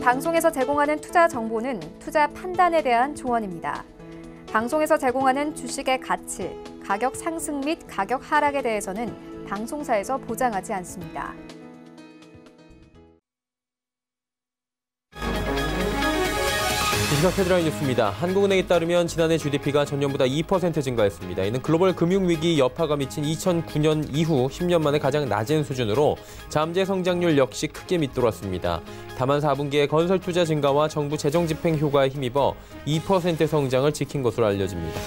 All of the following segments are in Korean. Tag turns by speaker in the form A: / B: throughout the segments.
A: 방송에서 제공하는 투자 정보는 투자 판단에 대한 조언입니다. 방송에서 제공하는 주식의 가치, 가격 상승 및 가격 하락에 대해서는 방송사에서 보장하지 않습니다.
B: 이 시각 헤드라인 뉴스입니다. 한국은행에 따르면 지난해 GDP가 전년보다 2% 증가했습니다. 이는 글로벌 금융위기 여파가 미친 2009년 이후 10년 만에 가장 낮은 수준으로 잠재 성장률 역시 크게 밑돌았습니다. 다만 4분기에 건설 투자 증가와 정부 재정 집행 효과에 힘입어 2% 성장을 지킨 것으로 알려집니다.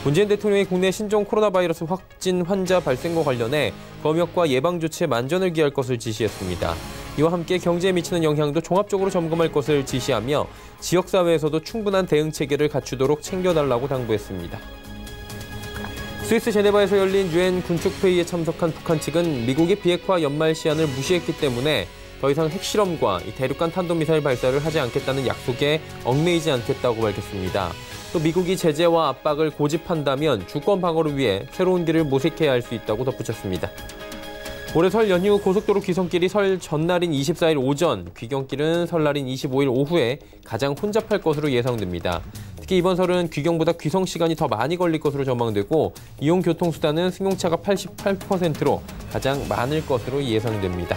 B: 문재인 대통령이 국내 신종 코로나 바이러스 확진 환자 발생과 관련해 검역과 예방 조치에 만전을 기할 것을 지시했습니다. 이와 함께 경제에 미치는 영향도 종합적으로 점검할 것을 지시하며 지역사회에서도 충분한 대응 체계를 갖추도록 챙겨달라고 당부했습니다. 스위스 제네바에서 열린 유엔 군축회의에 참석한 북한 측은 미국의 비핵화 연말 시한을 무시했기 때문에 더 이상 핵실험과 대륙간 탄도미사일 발사를 하지 않겠다는 약속에 얽매이지 않겠다고 밝혔습니다. 또 미국이 제재와 압박을 고집한다면 주권 방어를 위해 새로운 길을 모색해야 할 수 있다고 덧붙였습니다. 올해 설 연휴 고속도로 귀성길이 설 전날인 24일 오전, 귀경길은 설날인 25일 오후에 가장 혼잡할 것으로 예상됩니다. 특히 이번 설은 귀경보다 귀성 시간이 더 많이 걸릴 것으로 전망되고 이용 교통수단은 승용차가 88%로 가장 많을 것으로 예상됩니다.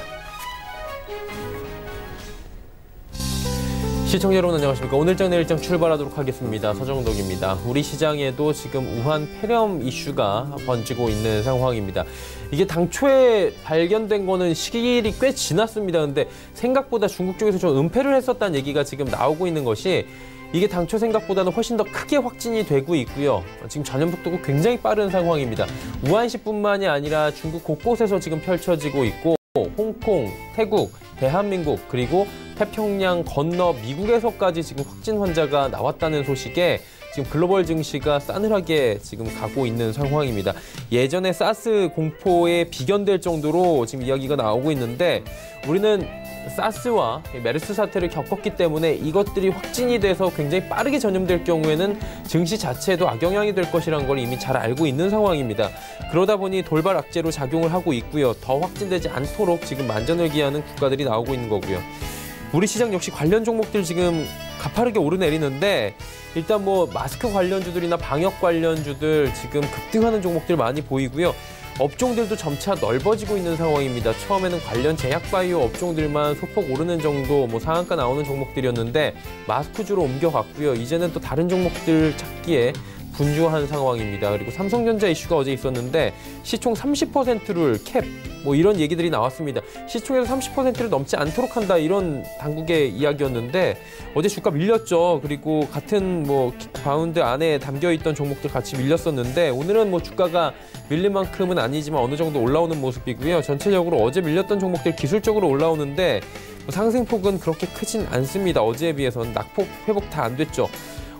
B: 시청자 여러분 안녕하십니까. 오늘장 내일장 출발하도록 하겠습니다. 서정덕입니다. 우리 시장에도 지금 우한 폐렴 이슈가 번지고 있는 상황입니다. 이게 당초에 발견된 거는 시일이 꽤 지났습니다. 근데 생각보다 중국 쪽에서 좀 은폐를 했었다는 얘기가 지금 나오고 있는 것이 이게 당초 생각보다는 훨씬 더 크게 확진이 되고 있고요. 지금 전염 속도가 굉장히 빠른 상황입니다. 우한시뿐만이 아니라 중국 곳곳에서 지금 펼쳐지고 있고 홍콩, 태국, 대한민국 그리고 태평양 건너 미국에서까지 지금 확진 환자가 나왔다는 소식에 지금 글로벌 증시가 싸늘하게 지금 가고 있는 상황입니다. 예전에 사스 공포에 비견될 정도로 지금 이야기가 나오고 있는데 우리는 사스와 메르스 사태를 겪었기 때문에 이것들이 확진이 돼서 굉장히 빠르게 전염될 경우에는 증시 자체에도 악영향이 될 것이라는 걸 이미 잘 알고 있는 상황입니다. 그러다 보니 돌발 악재로 작용을 하고 있고요. 더 확진되지 않도록 지금 만전을 기하는 국가들이 나오고 있는 거고요. 우리 시장 역시 관련 종목들 지금 가파르게 오르내리는데 일단 뭐 마스크 관련주들이나 방역 관련주들 지금 급등하는 종목들 많이 보이고요. 업종들도 점차 넓어지고 있는 상황입니다. 처음에는 관련 제약바이오 업종들만 소폭 오르는 정도 뭐 상한가 나오는 종목들이었는데 마스크주로 옮겨갔고요. 이제는 또 다른 종목들 찾기에 분주한 상황입니다. 그리고 삼성전자 이슈가 어제 있었는데 시총 30%를 캡, 뭐 이런 얘기들이 나왔습니다. 시총에서 30%를 넘지 않도록 한다 이런 당국의 이야기였는데 어제 주가 밀렸죠. 그리고 같은 뭐 바운드 안에 담겨있던 종목들 같이 밀렸었는데 오늘은 뭐 주가가 밀린 만큼은 아니지만 어느 정도 올라오는 모습이고요. 전체적으로 어제 밀렸던 종목들 기술적으로 올라오는데 뭐 상승폭은 그렇게 크진 않습니다. 어제에 비해서는 낙폭 회복 다 안 됐죠.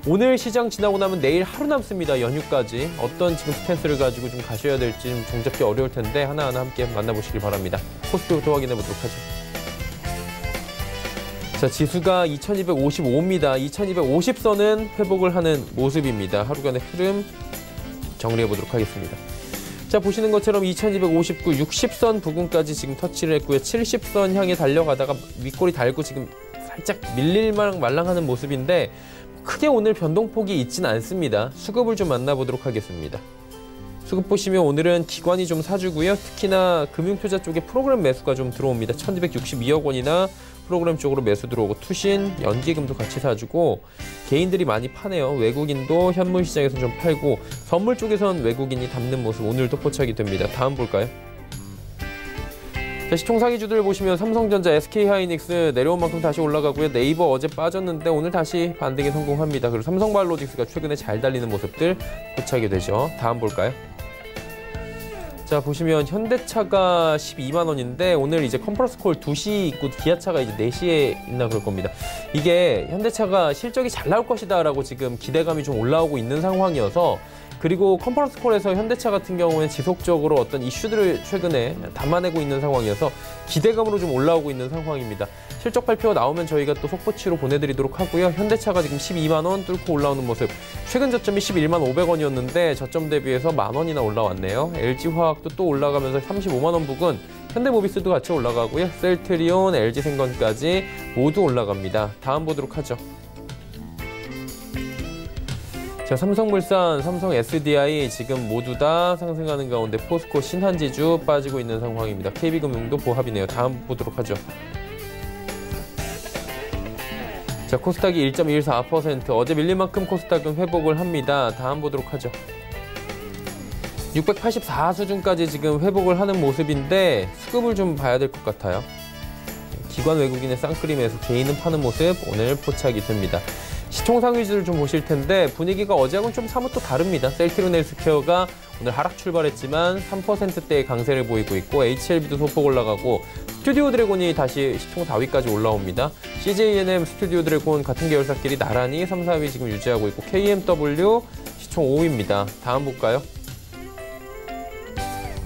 B: 오늘 시장 지나고 나면 내일 하루 남습니다. 연휴까지. 어떤 지금 스탠스를 가지고 좀 가셔야 될지 좀 종잡기 어려울 텐데 하나하나 함께 만나보시길 바랍니다. 코스피부터 확인해 보도록 하죠. 자, 지수가 2255입니다. 2250선은 회복을 하는 모습입니다. 하루간의 흐름 정리해 보도록 하겠습니다. 자, 보시는 것처럼 2259, 60선 부근까지 지금 터치를 했고요. 70선 향해 달려가다가 윗골이 달고 지금 살짝 밀릴만 말랑하는 모습인데 크게 오늘 변동폭이 있지는 않습니다. 수급을 좀 만나보도록 하겠습니다. 수급 보시면 오늘은 기관이 좀 사주고요. 특히나 금융투자 쪽에 프로그램 매수가 좀 들어옵니다. 1262억 원이나 프로그램 쪽으로 매수 들어오고 투신, 연기금도 같이 사주고 개인들이 많이 파네요. 외국인도 현물 시장에서 좀 팔고 선물 쪽에선 외국인이 담는 모습 오늘도 포착이 됩니다. 다음 볼까요? 자, 시총 상위주들 보시면 삼성전자, SK하이닉스 내려온 만큼 다시 올라가고요. 네이버 어제 빠졌는데 오늘 다시 반등에 성공합니다. 그리고 삼성바이오로직스가 최근에 잘 달리는 모습들 포착이 되죠. 다음 볼까요? 자, 보시면 현대차가 12만 원인데 오늘 이제 컨퍼런스 콜 2시 있고 기아차가 이제 4시에 있나 그럴 겁니다. 이게 현대차가 실적이 잘 나올 것이다라고 지금 기대감이 좀 올라오고 있는 상황이어서 그리고 컨퍼런스 콜에서 현대차 같은 경우는 지속적으로 어떤 이슈들을 최근에 담아내고 있는 상황이어서 기대감으로 좀 올라오고 있는 상황입니다. 실적 발표가 나오면 저희가 또 속보치로 보내드리도록 하고요. 현대차가 지금 12만 원 뚫고 올라오는 모습. 최근 저점이 11만 500원이었는데 저점 대비해서 만 원이나 올라왔네요. LG화학도 또 올라가면서 35만 원 부근 현대모비스도 같이 올라가고요. 셀트리온, LG생건까지 모두 올라갑니다. 다음 보도록 하죠. 자, 삼성물산, 삼성 SDI 지금 모두 다 상승하는 가운데 포스코, 신한지주 빠지고 있는 상황입니다. KB금융도 보합이네요. 다음 보도록 하죠. 자, 코스닥이 1.14%, 어제 밀린 만큼 코스닥은 회복을 합니다. 다음 보도록 하죠. 684 수준까지 지금 회복을 하는 모습인데 수급을 좀 봐야 될 것 같아요. 기관 외국인의 쌍끌이 매수, 개인은 파는 모습 오늘 포착이 됩니다. 시총 상위주를 좀 보실 텐데 분위기가 어제하고는 좀 사뭇 또 다릅니다. 셀트리온 헬스케어가 오늘 하락 출발했지만 3%대의 강세를 보이고 있고 HLB도 소폭 올라가고 스튜디오 드래곤이 다시 시총 4위까지 올라옵니다. CJENM, 스튜디오 드래곤 같은 계열사끼리 나란히 3, 4위 지금 유지하고 있고 KMW 시총 5위입니다. 다음 볼까요?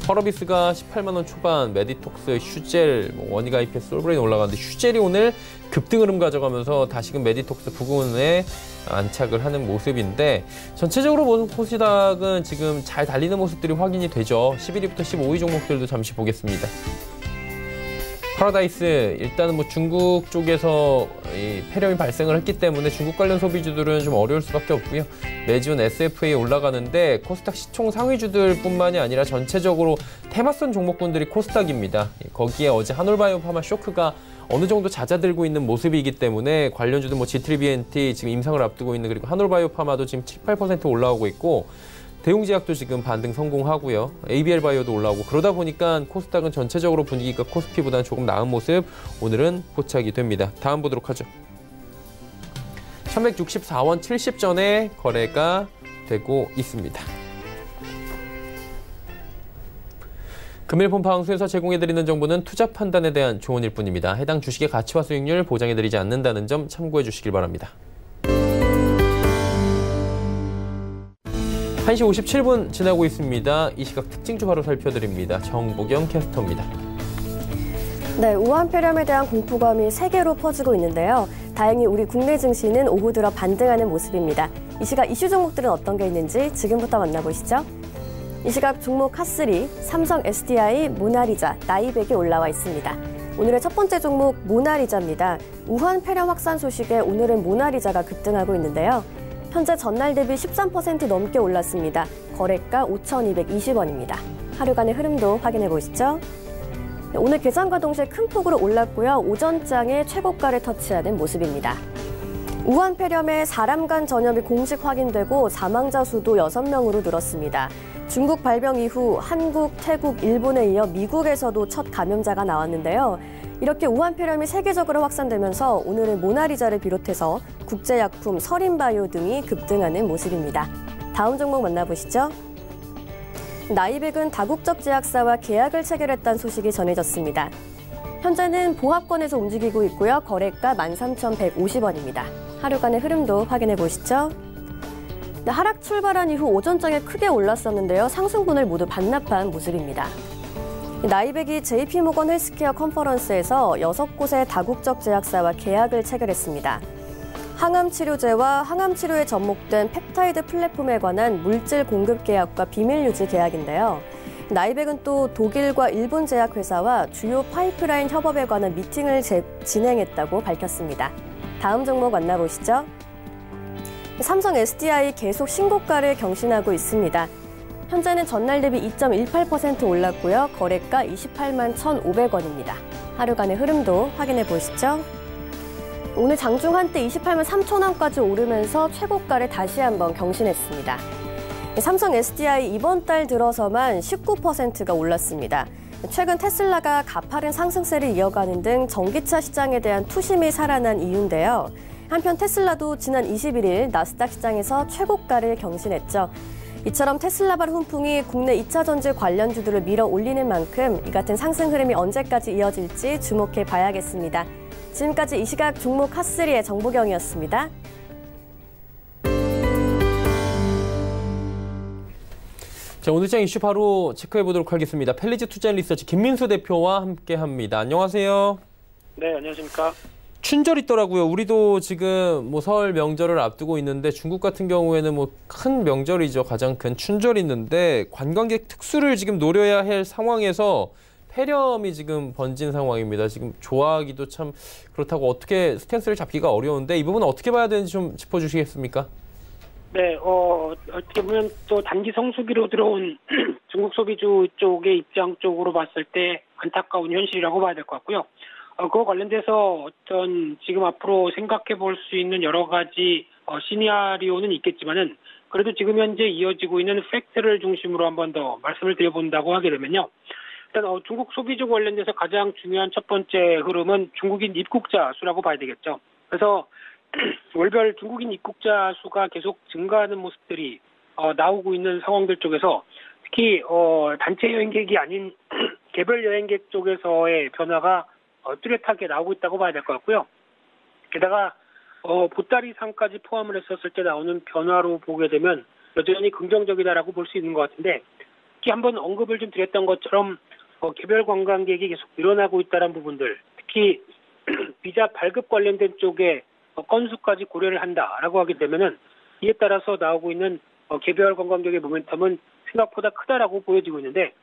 B: 펄어비스가 18만 원 초반, 메디톡스, 휴젤, 원익 IPS, 솔브레인 올라가는데 휴젤이 오늘 급등 흐름 가져가면서 다시금 메디톡스 부근에 안착을 하는 모습인데 전체적으로 보는 코스닥은 지금 잘 달리는 모습들이 확인이 되죠. 11위부터 15위 종목들도 잠시 보겠습니다. 파라다이스, 일단은 뭐 중국 쪽에서 이 폐렴이 발생을 했기 때문에 중국 관련 소비주들은 좀 어려울 수밖에 없고요. 매주 SFA 올라가는데 코스닥 시총 상위주들 뿐만이 아니라 전체적으로 테마선 종목군들이 코스닥입니다. 거기에 어제 한올바이오파마 쇼크가 어느 정도 잦아들고 있는 모습이기 때문에 관련주들 뭐 G3BNT 지금 임상을 앞두고 있는, 그리고 한올바이오파마도 지금 7, 8% 올라오고 있고 대웅제약도 지금 반등 성공하고요. ABL바이오도 올라오고 그러다 보니까 코스닥은 전체적으로 분위기가 코스피보다는 조금 나은 모습 오늘은 포착이 됩니다. 다음 보도록 하죠. 1164원 70전에 거래가 되고 있습니다. 금일 본 방송에서 제공해드리는 정보는 투자 판단에 대한 조언일 뿐입니다. 해당 주식의 가치와 수익률 보장해드리지 않는다는 점 참고해 주시길 바랍니다. 1시 57분 지나고 있습니다. 이 시각 특징주 바로 살펴드립니다. 정보경 캐스터입니다.
C: 네, 우한 폐렴에 대한 공포감이 세계로 퍼지고 있는데요. 다행히 우리 국내 증시는 오후 들어 반등하는 모습입니다. 이 시각 이슈 종목들은 어떤 게 있는지 지금부터 만나보시죠. 이 시각 종목 핫3, 삼성 SDI, 모나리자, 나이백이 올라와 있습니다. 오늘의 첫 번째 종목 모나리자입니다. 우한 폐렴 확산 소식에 오늘은 모나리자가 급등하고 있는데요. 현재 전날 대비 13% 넘게 올랐습니다. 거래가 5,220원입니다. 하루간의 흐름도 확인해 보시죠. 오늘 개장과 동시에 큰 폭으로 올랐고요. 오전장에 최고가를 터치하는 모습입니다. 우한 폐렴의 사람 간 전염이 공식 확인되고 사망자 수도 6명으로 늘었습니다. 중국 발병 이후 한국, 태국, 일본에 이어 미국에서도 첫 감염자가 나왔는데요. 이렇게 우한 폐렴이 세계적으로 확산되면서 오늘은 모나리자를 비롯해서 국제약품, 서린바이오 등이 급등하는 모습입니다. 다음 종목 만나보시죠. 나이백은 다국적 제약사와 계약을 체결했다는 소식이 전해졌습니다. 현재는 보합권에서 움직이고 있고요. 거래가 13,150원입니다. 하루간의 흐름도 확인해 보시죠. 하락 출발한 이후 오전장에 크게 올랐었는데요. 상승분을 모두 반납한 모습입니다. 나이백이 JP모건 헬스케어 컨퍼런스에서 6곳의 다국적 제약사와 계약을 체결했습니다. 항암치료제와 항암치료에 접목된 펩타이드 플랫폼에 관한 물질 공급 계약과 비밀 유지 계약인데요. 나이백은 또 독일과 일본 제약회사와 주요 파이프라인 협업에 관한 미팅을 진행했다고 밝혔습니다. 다음 종목 만나보시죠. 삼성 SDI 계속 신고가를 경신하고 있습니다. 현재는 전날 대비 2.18% 올랐고요. 거래가 28만 1,500원입니다. 하루간의 흐름도 확인해 보시죠. 오늘 장중 한때 28만 3천원까지 오르면서 최고가를 다시 한번 경신했습니다. 삼성 SDI 이번 달 들어서만 19%가 올랐습니다. 최근 테슬라가 가파른 상승세를 이어가는 등 전기차 시장에 대한 투심이 살아난 이유인데요. 한편 테슬라도 지난 21일 나스닥 시장에서 최고가를 경신했죠. 이처럼 테슬라발 훈풍이 국내 2차 전지 관련주들을 밀어 올리는 만큼 이 같은 상승 흐름이 언제까지 이어질지 주목해 봐야겠습니다. 지금까지 이 시각 종목 핫3의 정보경이었습니다.
B: 자, 오늘장 이슈 바로 체크해 보도록 하겠습니다. 펠리즈 투자리서치 김민수 대표와 함께합니다. 안녕하세요.
D: 네, 안녕하십니까.
B: 춘절 있더라고요. 우리도 지금 뭐 설 명절을 앞두고 있는데 중국 같은 경우에는 뭐 큰 명절이죠. 가장 큰 춘절이 있는데 관광객 특수를 지금 노려야 할 상황에서 폐렴이 지금 번진 상황입니다. 지금 좋아하기도 참 그렇다고 어떻게 스탠스를 잡기가 어려운데 이 부분은 어떻게 봐야 되는지 좀 짚어주시겠습니까?
D: 네, 어떻게 보면 또 단기 성수기로 들어온 중국 소비주 쪽의 입장 쪽으로 봤을 때 안타까운 현실이라고 봐야 될 것 같고요. 그거 관련돼서 어떤 지금 앞으로 생각해 볼 수 있는 여러 가지 시나리오는 있겠지만은 그래도 지금 현재 이어지고 있는 팩트를 중심으로 한 번 더 말씀을 드려본다고 하게 되면요. 일단 중국 소비주 관련돼서 가장 중요한 첫 번째 흐름은 중국인 입국자 수라고 봐야 되겠죠. 그래서 월별 중국인 입국자 수가 계속 증가하는 모습들이 나오고 있는 상황들 쪽에서 특히 단체 여행객이 아닌 개별 여행객 쪽에서의 변화가 뚜렷하게 나오고 있다고 봐야 될 것 같고요. 게다가 보따리 상까지 포함을 했었을 때 나오는 변화로 보게 되면 여전히 긍정적이다라고 볼 수 있는 것 같은데 특히 한번 언급을 좀 드렸던 것처럼 개별 관광객이 계속 늘어나고 있다는 부분들, 특히 비자 발급 관련된 쪽에 건수까지 고려를 한다라고 하게 되면은 이에 따라서 나오고 있는 개별 관광객의 모멘텀은 생각보다 크다라고 보여지고 있는데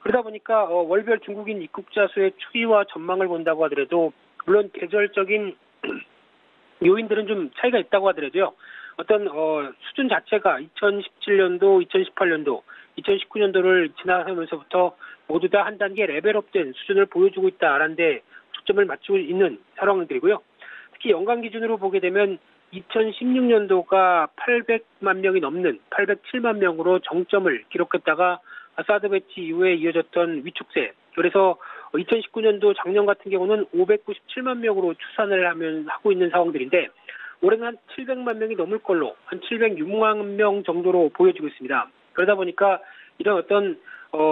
D: 그러다 보니까 월별 중국인 입국자 수의 추이와 전망을 본다고 하더라도 물론 계절적인 요인들은 좀 차이가 있다고 하더라도요. 어떤 수준 자체가 2017년도, 2018년도, 2019년도를 지나가면서부터 모두 다 한 단계 레벨업된 수준을 보여주고 있다라는 데 초점을 맞추고 있는 상황들이고요. 특히 연간 기준으로 보게 되면 2016년도가 800만 명이 넘는 807만 명으로 정점을 기록했다가 사드 배치 이후에 이어졌던 위축세. 그래서 2019년도 작년 같은 경우는 597만 명으로 추산을 하고 있는 상황들인데 올해는 한 700만 명이 넘을 걸로 한 706만 명 정도로 보여지고 있습니다. 그러다 보니까 이런 어떤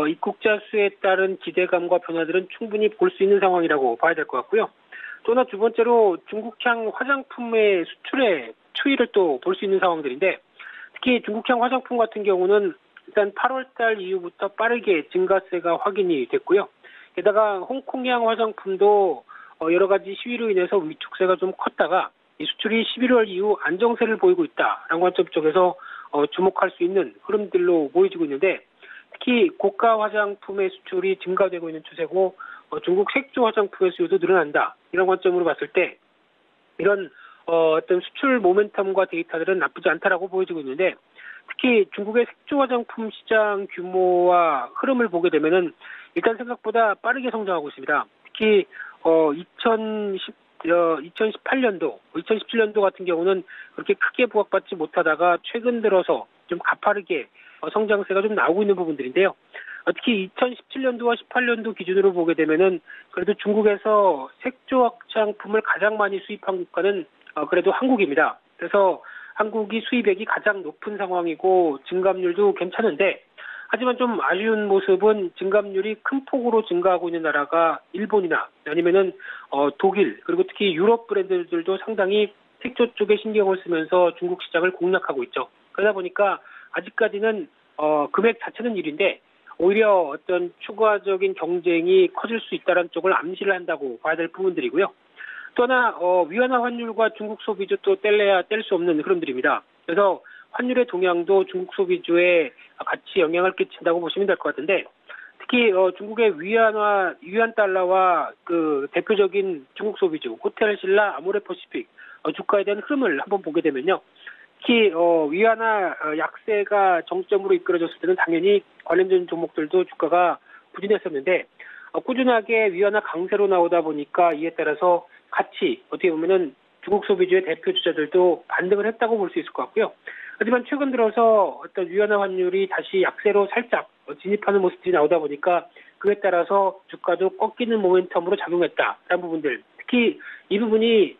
D: 입국자 수에 따른 기대감과 변화들은 충분히 볼 수 있는 상황이라고 봐야 될 것 같고요. 또 하나 두 번째로 중국향 화장품의 수출의 추이를 또 볼 수 있는 상황들인데 특히 중국향 화장품 같은 경우는 일단 8월 달 이후부터 빠르게 증가세가 확인이 됐고요. 게다가 홍콩향 화장품도 여러 가지 시위로 인해서 위축세가 좀 컸다가 이 수출이 11월 이후 안정세를 보이고 있다라는 관점 쪽에서 주목할 수 있는 흐름들로 보여지고 있는데 특히 고가 화장품의 수출이 증가되고 있는 추세고 중국 색조 화장품의 수요도 늘어난다. 이런 관점으로 봤을 때 이런 어떤 수출 모멘텀과 데이터들은 나쁘지 않다라고 보여지고 있는데 특히 중국의 색조 화장품 시장 규모와 흐름을 보게 되면은 일단 생각보다 빠르게 성장하고 있습니다. 특히 2018년도, 2017년도 같은 경우는 그렇게 크게 부각받지 못하다가 최근 들어서 좀 가파르게 성장세가 좀 나오고 있는 부분들인데요. 특히 2017년도와 18년도 기준으로 보게 되면은 그래도 중국에서 색조 화장품을 가장 많이 수입한 국가는 그래도 한국입니다. 그래서 한국이 수입액이 가장 높은 상황이고 증감률도 괜찮은데 하지만 좀 아쉬운 모습은 증감률이 큰 폭으로 증가하고 있는 나라가 일본이나 아니면은 독일 그리고 특히 유럽 브랜드들도 상당히 색조 쪽에 신경을 쓰면서 중국 시장을 공략하고 있죠. 그러다 보니까 아직까지는 금액 자체는 1인데 오히려 어떤 추가적인 경쟁이 커질 수 있다는 쪽을 암시를 한다고 봐야 될 부분들이고요. 또 하나 위안화 환율과 중국 소비주 또 뗄래야 뗄 수 없는 흐름들입니다. 그래서 환율의 동향도 중국 소비주에 같이 영향을 끼친다고 보시면 될 것 같은데 특히 중국의 위안 달러와 그 대표적인 중국 소비주 호텔 신라 아모레퍼시픽 주가에 대한 흐름을 한번 보게 되면요. 특히 위안화 약세가 정점으로 이끌어졌을 때는 당연히 관련된 종목들도 주가가 부진했었는데 꾸준하게 위안화 강세로 나오다 보니까 이에 따라서 같이 어떻게 보면은 중국 소비주의 대표 주자들도 반등을 했다고 볼 수 있을 것 같고요. 하지만 최근 들어서 어떤 위안화 환율이 다시 약세로 살짝 진입하는 모습들이 나오다 보니까 그에 따라서 주가도 꺾이는 모멘텀으로 작용했다라는 부분들. 특히 이 부분이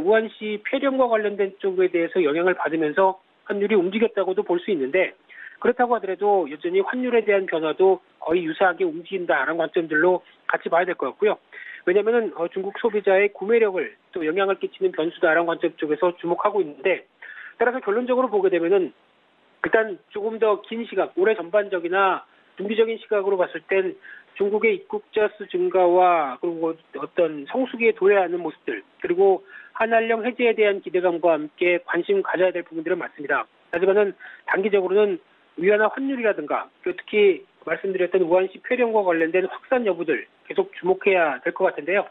D: 우한시 폐렴과 관련된 쪽에 대해서 영향을 받으면서 환율이 움직였다고도 볼 수 있는데 그렇다고 하더라도 여전히 환율에 대한 변화도 거의 유사하게 움직인다라는 관점들로 같이 봐야 될 것 같고요. 왜냐하면 중국 소비자의 구매력을 또 영향을 끼치는 변수다라는 관점 쪽에서 주목하고 있는데 따라서 결론적으로 보게 되면은 일단 조금 더 긴 시각, 올해 전반적이나 중기적인 시각으로 봤을 땐 중국의 입국자 수 증가와 그리고 어떤 성수기에 도래하는 모습들 그리고 한한령 해제에 대한 기대감과 함께 관심 가져야 될 부분들은 맞습니다. 하지만은 단기적으로는 위안화 환율이라든가 특히 말씀드렸던 우한시 폐렴과 관련된 확산 여부들 계속 주목해야 될 것 같은데요.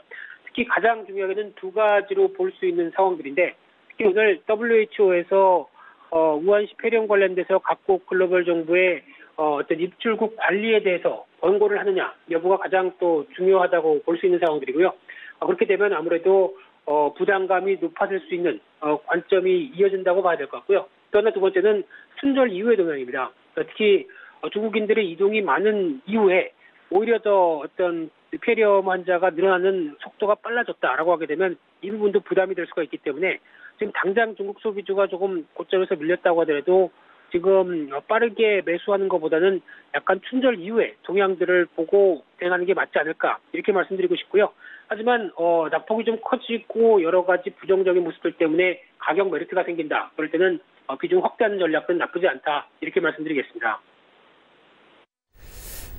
D: 특히 가장 중요하게는 두 가지로 볼 수 있는 상황들인데, 특히 오늘 WHO에서 우한시 폐렴 관련돼서 각국 글로벌 정부의 어떤 입출국 관리에 대해서 권고를 하느냐 여부가 가장 또 중요하다고 볼 수 있는 상황들이고요. 그렇게 되면 아무래도 부담감이 높아질 수 있는 관점이 이어진다고 봐야 될 것 같고요. 또 하나 두 번째는 순절 이후의 동향입니다. 특히 중국인들의 이동이 많은 이후에 오히려 더 어떤 폐렴 환자가 늘어나는 속도가 빨라졌다라고 하게 되면 이 부분도 부담이 될 수가 있기 때문에 지금 당장 중국 소비주가 조금 고점에서 밀렸다고 하더라도 지금 빠르게 매수하는 것보다는 약간 춘절 이후에 동향들을 보고 대응하는 게 맞지 않을까 이렇게 말씀드리고 싶고요. 하지만 낙폭이 좀 커지고 여러 가지 부정적인 모습들 때문에 가격 메리트가 생긴다. 그럴 때는 비중 확대하는 전략은 나쁘지 않다. 이렇게 말씀드리겠습니다.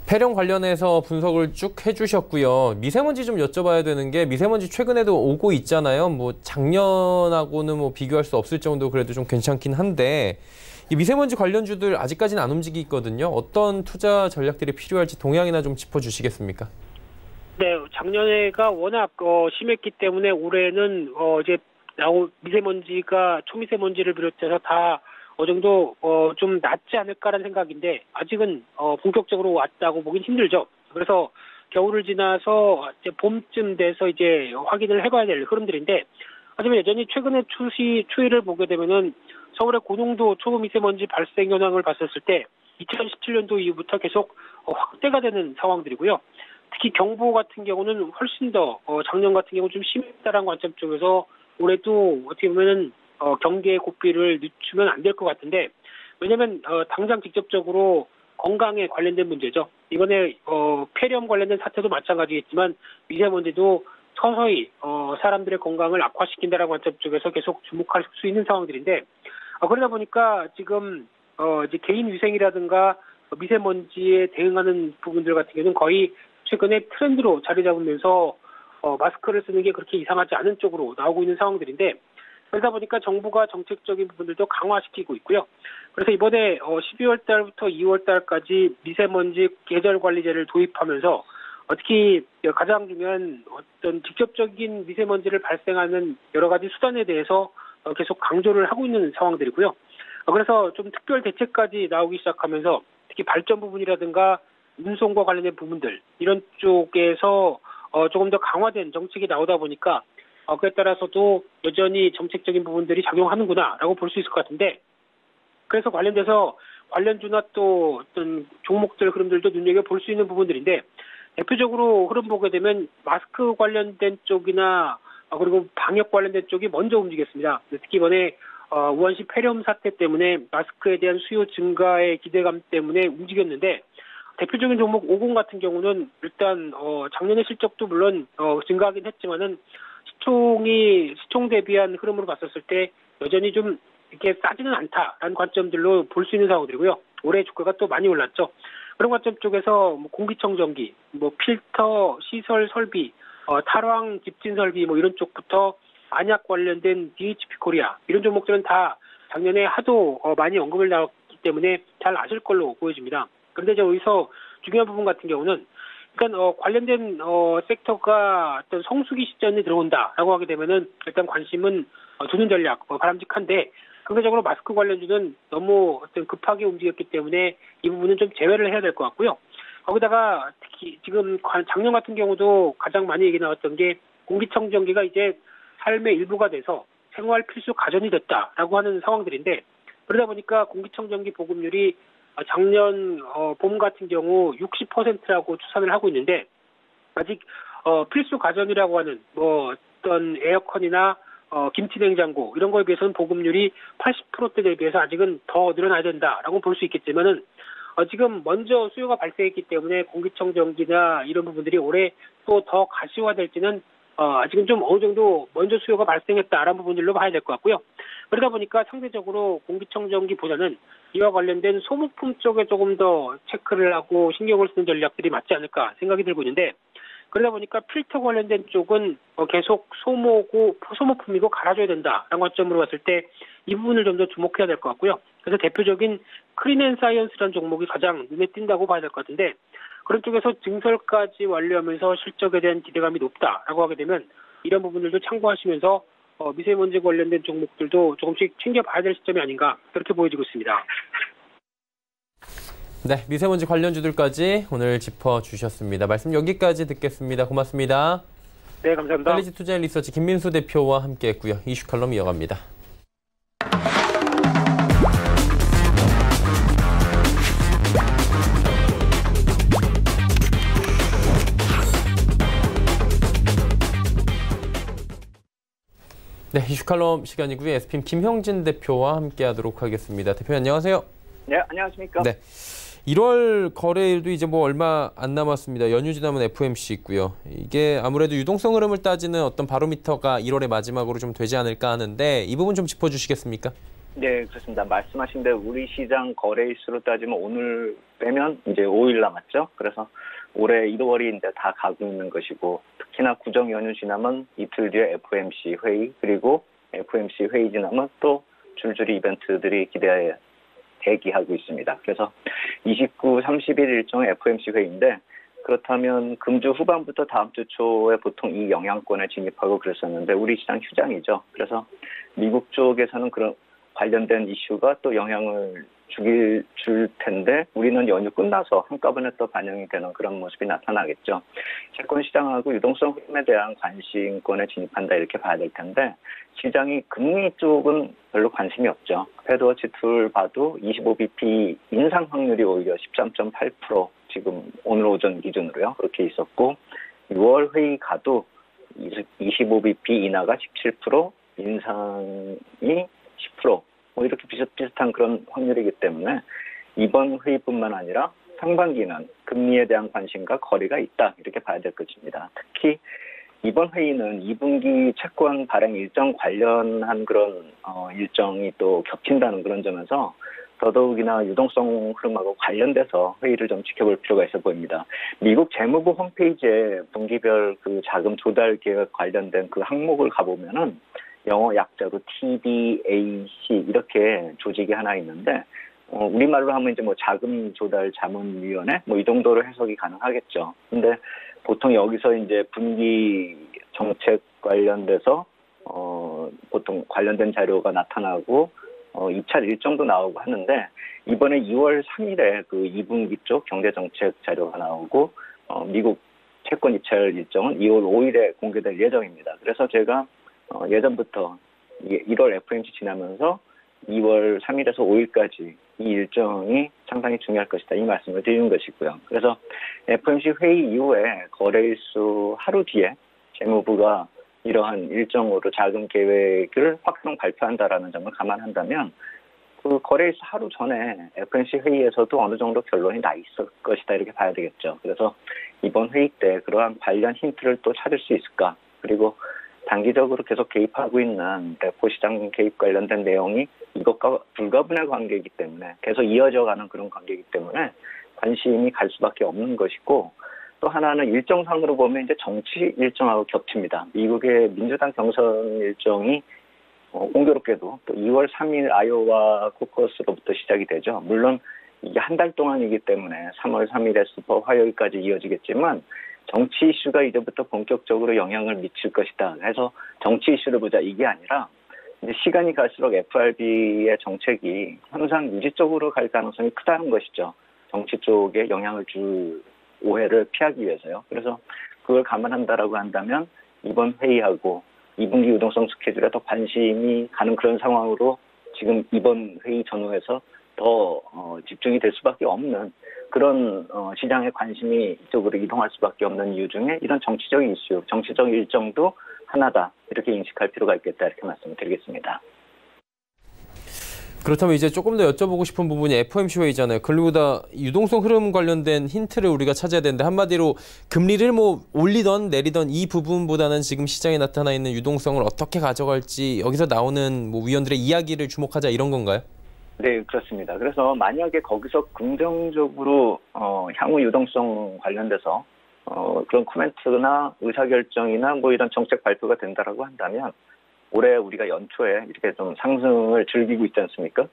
B: 폐렴 관련해서 분석을 쭉 해주셨고요. 미세먼지 좀 여쭤봐야 되는 게 미세먼지 최근에도 오고 있잖아요. 뭐 작년하고는 뭐 비교할 수 없을 정도 그래도 좀 괜찮긴 한데 이 미세먼지 관련주들 아직까지는 안 움직이거든요. 어떤 투자 전략들이 필요할지 동향이나 좀 짚어주시겠습니까? 네,
D: 작년에가 워낙 심했기 때문에 올해는 이제 미세먼지가 초미세먼지를 비롯해서 다 정도 좀 낫지 않을까라는 생각인데 아직은 본격적으로 왔다고 보긴 힘들죠. 그래서 겨울을 지나서 이제 봄쯤 돼서 이제 확인을 해봐야 될 흐름들인데, 하지만 여전히 최근의 추이를 보게 되면은 서울의 고농도 초미세먼지 발생 현황을 봤었을 때 2017년도 이후부터 계속 확대가 되는 상황들이고요. 특히 경부 같은 경우는 훨씬 더 작년 같은 경우 좀 심했다라는 관점 쪽에서 올해도 어떻게 보면은 경계의 고삐를 늦추면 안 될 것 같은데, 왜냐하면 당장 직접적으로 건강에 관련된 문제죠. 이번에 폐렴 관련된 사태도 마찬가지겠지만 미세먼지도 서서히 사람들의 건강을 악화시킨다라는 관점 쪽에서 계속 주목할 수 있는 상황들인데, 그러다 보니까 지금 이제 개인 위생이라든가 미세먼지에 대응하는 부분들 같은 경우는 거의 최근에 트렌드로 자리 잡으면서 마스크를 쓰는 게 그렇게 이상하지 않은 쪽으로 나오고 있는 상황들인데, 그러다 보니까 정부가 정책적인 부분들도 강화시키고 있고요. 그래서 이번에 12월 달부터 2월 달까지 미세먼지 계절관리제를 도입하면서 특히 가장 중요한 어떤 직접적인 미세먼지를 발생하는 여러 가지 수단에 대해서 계속 강조를 하고 있는 상황들이고요. 그래서 좀 특별 대책까지 나오기 시작하면서 특히 발전 부분이라든가 운송과 관련된 부분들 이런 쪽에서 조금 더 강화된 정책이 나오다 보니까 그에 따라서도 여전히 정책적인 부분들이 작용하는구나라고 볼 수 있을 것 같은데, 그래서 관련주나 또 어떤 종목들 흐름들도 눈여겨볼 수 있는 부분들인데, 대표적으로 흐름 보게 되면 마스크 관련된 쪽이나 그리고 방역 관련된 쪽이 먼저 움직였습니다. 특히 이번에 우한시 폐렴 사태 때문에 마스크에 대한 수요 증가의 기대감 때문에 움직였는데, 대표적인 종목 50 같은 경우는 일단 작년의 실적도 물론 증가하긴 했지만은 시총 대비한 흐름으로 봤었을 때 여전히 좀 이렇게 싸지는 않다라는 관점들로 볼 수 있는 상황들이고요. 올해 주가가 또 많이 올랐죠. 그런 관점 쪽에서 공기청정기, 필터, 시설 설비, 탈황 집진 설비 이런 쪽부터 안약 관련된 DHP 코리아 이런 종목들은 다 작년에 하도 많이 언급을 나왔기 때문에 잘 아실 걸로 보여집니다. 그런데 여기서 중요한 부분 같은 경우는 관련된 섹터가 어떤 성수기 시점에 들어온다라고 하게 되면은 일단 관심은 두는 전략 바람직한데, 근본적으로 마스크 관련주는 너무 어떤 급하게 움직였기 때문에 이 부분은 좀 제외를 해야 될 것 같고요. 거기다가 특히 지금 작년 같은 경우도 가장 많이 얘기 나왔던 게 공기청정기가 이제 삶의 일부가 돼서 생활 필수 가전이 됐다라고 하는 상황들인데, 그러다 보니까 공기청정기 보급률이 작년 봄 같은 경우 60%라고 추산을 하고 있는데, 아직 필수 가전이라고 하는 어떤 에어컨이나 김치 냉장고 이런 거에 비해서는 보급률이 80%대 대비해서 아직은 더 늘어나야 된다라고 볼 수 있겠지만은 지금 먼저 수요가 발생했기 때문에 공기청정기나 이런 부분들이 올해 또 더 가시화될지는 아직은 좀 어느 정도 먼저 수요가 발생했다라는 부분들로 봐야 될 것 같고요. 그러다 보니까 상대적으로 공기청정기보다는 이와 관련된 소모품 쪽에 조금 더 체크를 하고 신경을 쓰는 전략들이 맞지 않을까 생각이 들고 있는데, 그러다 보니까 필터 관련된 쪽은 계속 소모품이고 갈아줘야 된다라는 관점으로 봤을 때 이 부분을 좀 더 주목해야 될 것 같고요. 그래서 대표적인 크린앤사이언스라는 종목이 가장 눈에 띈다고 봐야 될 것 같은데 그런 쪽에서 증설까지 완료하면서 실적에 대한 기대감이 높다라고 하게 되면 이런 부분들도 참고하시면서 미세먼지 관련된 종목들도 조금씩 챙겨봐야 될 시점이 아닌가 그렇게 보여지고 있습니다.
B: 네, 미세먼지 관련주들까지 오늘 짚어주셨습니다. 말씀 여기까지 듣겠습니다. 고맙습니다.
D: 네, 감사합니다.
B: 펠리지 투자 리서치 김민수 대표와 함께했고요. 이슈 칼럼 이어갑니다. 네, 이슈 칼럼 시간이고요. SPM 김형진 대표와 함께하도록 하겠습니다. 대표 안녕하세요.
E: 네, 안녕하십니까.
B: 네, 1월 거래일도 이제 뭐 얼마 안 남았습니다. 연휴 지나면 FOMC 있고요. 이게 아무래도 유동성 흐름을 따지는 어떤 바로미터가 1월의 마지막으로 좀 되지 않을까 하는데 이 부분 좀 짚어주시겠습니까?
E: 네, 그렇습니다. 말씀하신 대로 우리 시장 거래일수로 따지면 오늘 빼면 이제 5일 남았죠. 그래서 올해 1월이 이제 다 가고 있는 것이고 특히나 구정 연휴 지나면 이틀 뒤에 FOMC 회의 그리고 FOMC 회의 지나면 또 줄줄이 이벤트들이 대기하고 있습니다. 그래서 29, 30일 일정의 FOMC 회의인데 그렇다면 금주 후반부터 다음 주 초에 보통 이 영향권에 진입하고 그랬었는데 우리 시장 휴장이죠. 그래서 미국 쪽에서는 그런 관련된 이슈가 또 영향을 줄 텐데 우리는 연휴 끝나서 한꺼번에 또 반영이 되는 그런 모습이 나타나겠죠. 채권 시장하고 유동성 흐름에 대한 관심권에 진입한다 이렇게 봐야 될 텐데 시장이 금리 쪽은 별로 관심이 없죠. 페드워치 툴 봐도 25bp 인상 확률이 오히려 13.8% 지금 오늘 오전 기준으로요. 그렇게 있었고 6월 회의 가도 25bp 인하가 17% 인상이 10% 뭐 이렇게 비슷비슷한 그런 확률이기 때문에 이번 회의뿐만 아니라 상반기는 금리에 대한 관심과 거리가 있다 이렇게 봐야 될 것입니다. 특히 이번 회의는 2분기 채권 발행 일정 관련한 그런 일정이 또 겹친다는 그런 점에서 더더욱이나 유동성 흐름하고 관련돼서 회의를 좀 지켜볼 필요가 있어 보입니다. 미국 재무부 홈페이지에 분기별 그 자금 조달 계획 관련된 그 항목을 가보면은 영어 약자로 TBAC 이렇게 조직이 하나 있는데 우리말로 하면 이제 뭐 자금 조달 자문위원회 뭐 이 정도로 해석이 가능하겠죠. 근데 보통 여기서 이제 분기 정책 관련돼서 보통 관련된 자료가 나타나고 입찰 일정도 나오고 하는데 이번에 2월 3일에 그 2분기 쪽 경제정책 자료가 나오고 미국 채권 입찰 일정은 2월 5일에 공개될 예정입니다. 그래서 제가 예전부터 1월 FOMC 지나면서 2월 3일에서 5일까지 이 일정이 상당히 중요할 것이다. 이 말씀을 드리는 것이고요. 그래서 FOMC 회의 이후에 거래일수 하루 뒤에 재무부가 이러한 일정으로 자금 계획을 확정 발표한다라는 점을 감안한다면 그 거래일수 하루 전에 FOMC 회의에서도 어느 정도 결론이 나 있을 것이다. 이렇게 봐야 되겠죠. 그래서 이번 회의 때 그러한 관련 힌트를 또 찾을 수 있을까? 그리고 단기적으로 계속 개입하고 있는 레포 시장 개입 관련된 내용이 이것과 불가분의 관계이기 때문에 계속 이어져가는 그런 관계이기 때문에 관심이 갈 수밖에 없는 것이고 또 하나는 일정상으로 보면 이제 정치 일정하고 겹칩니다. 미국의 민주당 경선 일정이 공교롭게도 또 2월 3일 아이오와 코커스로부터 시작이 되죠. 물론 이게 한 달 동안이기 때문에 3월 3일에 슈퍼 화요일까지 이어지겠지만 정치 이슈가 이제부터 본격적으로 영향을 미칠 것이다. 해서 정치 이슈를 보자 이게 아니라 이제 시간이 갈수록 FRB의 정책이 항상 유지 쪽으로 갈 가능성이 크다는 것이죠. 정치 쪽에 영향을 줄 오해를 피하기 위해서요. 그래서 그걸 감안한다라고 한다면 이번 회의하고 2분기 유동성 스케줄에 더 관심이 가는 그런 상황으로 지금 이번 회의 전후에서 더 집중이 될 수밖에 없는 그런 시장의 관심이 이쪽으로 이동할 수밖에 없는 이유 중에 이런 정치적인 이슈, 정치적 일정도 하나다. 이렇게 인식할 필요가 있겠다. 이렇게 말씀을 드리겠습니다.
B: 그렇다면 이제 조금 더 여쭤보고 싶은 부분이 FOMC 회의잖아요. 그리고다 유동성 흐름 관련된 힌트를 우리가 찾아야 되는데 한마디로 금리를 뭐 올리던 내리던 이 부분보다는 지금 시장에 나타나 있는 유동성을 어떻게 가져갈지 여기서 나오는 뭐 위원들의 이야기를 주목하자 이런 건가요?
E: 네, 그렇습니다. 그래서 만약에 거기서 긍정적으로 향후 유동성 관련돼서 그런 코멘트나 의사결정이나 뭐 이런 정책 발표가 된다라고 한다면 올해 우리가 연초에 이렇게 좀 상승을 즐기고 있지 않습니까?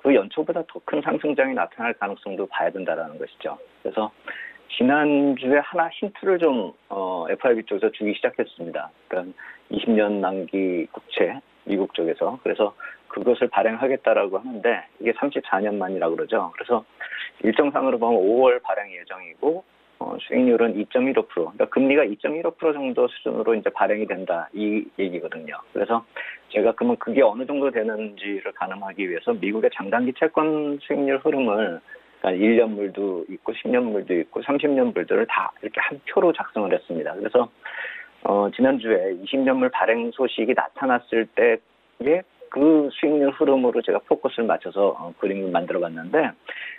E: 그 연초보다 더 큰 상승장이 나타날 가능성도 봐야 된다라는 것이죠. 그래서 지난주에 하나 힌트를 좀 FRB 쪽에서 주기 시작했습니다. 그러니까 20년 만기 국채 미국 쪽에서. 그래서 그것을 발행하겠다라고 하는데 이게 34년 만이라고 그러죠. 그래서 일정상으로 보면 5월 발행 예정이고 수익률은 2.15%. 그러니까 금리가 2.15% 정도 수준으로 이제 발행이 된다 이 얘기거든요. 그래서 제가 그러면 그게 어느 정도 되는지를 가늠하기 위해서 미국의 장단기 채권 수익률 흐름을 그러니까 1년물도 있고 10년물도 있고 30년물들을 다 이렇게 한 표로 작성을 했습니다. 그래서 지난주에 20년물 발행 소식이 나타났을 때의 그 수익률 흐름으로 제가 포커스를 맞춰서 그림을 만들어봤는데,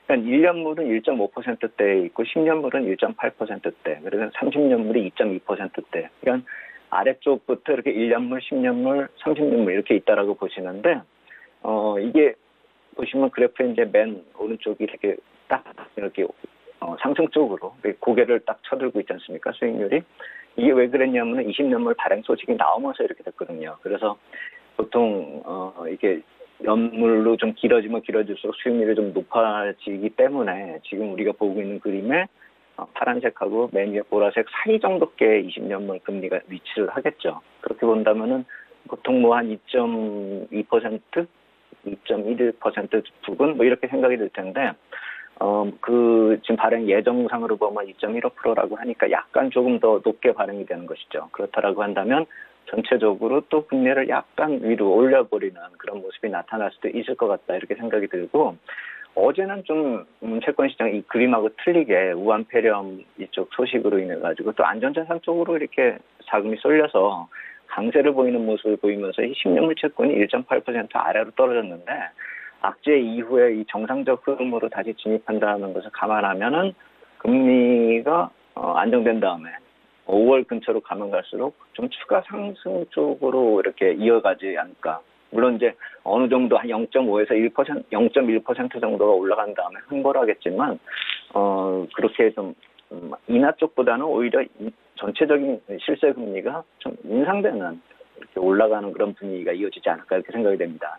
E: 그러니까 1년물은 1.5%대에 있고 10년물은 1.8%대, 그래서 30년물이 2.2%대. 그러니까 아래쪽부터 이렇게 1년물, 10년물, 30년물 이렇게 있다라고 보시는데, 이게 보시면 그래프에 이제 맨 오른쪽이 이렇게 딱 이렇게 상승 쪽으로 고개를 딱 쳐들고 있지 않습니까? 수익률이. 이게 왜 그랬냐면 20년물 발행 소식이 나오면서 이렇게 됐거든요. 그래서 보통 이게 연물로 좀 길어지면 길어질수록 수익률이 좀 높아지기 때문에 지금 우리가 보고 있는 그림에 파란색하고 맨 위에 보라색 사이 정도께 20년물 금리가 위치를 하겠죠. 그렇게 본다면은 보통 뭐 한 2.2%, 2.11% 부근 뭐 이렇게 생각이 들 텐데 지금 발행 예정상으로 보면 2.15%라고 하니까 약간 조금 더 높게 발행이 되는 것이죠. 그렇다라고 한다면 전체적으로 또 금리를 약간 위로 올려버리는 그런 모습이 나타날 수도 있을 것 같다 이렇게 생각이 들고, 어제는 좀 채권 시장 이 그림하고 틀리게 우한 폐렴 이쪽 소식으로 인해 가지고 또 안전자산 쪽으로 이렇게 자금이 쏠려서 강세를 보이는 모습을 보이면서 이 10년물 채권이 1.8% 아래로 떨어졌는데, 악재 이후에 이 정상적 흐름으로 다시 진입한다는 것을 감안하면은 금리가 안정된 다음에 5월 근처로 가면 갈수록 좀 추가 상승 쪽으로 이렇게 이어가지 않을까. 물론 이제 어느 정도 한 0.5에서 1%, 0.1% 정도가 올라간 다음에 흥벌하겠지만, 그렇게 좀 인하 쪽보다는 오히려 전체적인 실세 금리가 좀 인상되는 이렇게 올라가는 그런 분위기가 이어지지 않을까 이렇게 생각이 됩니다.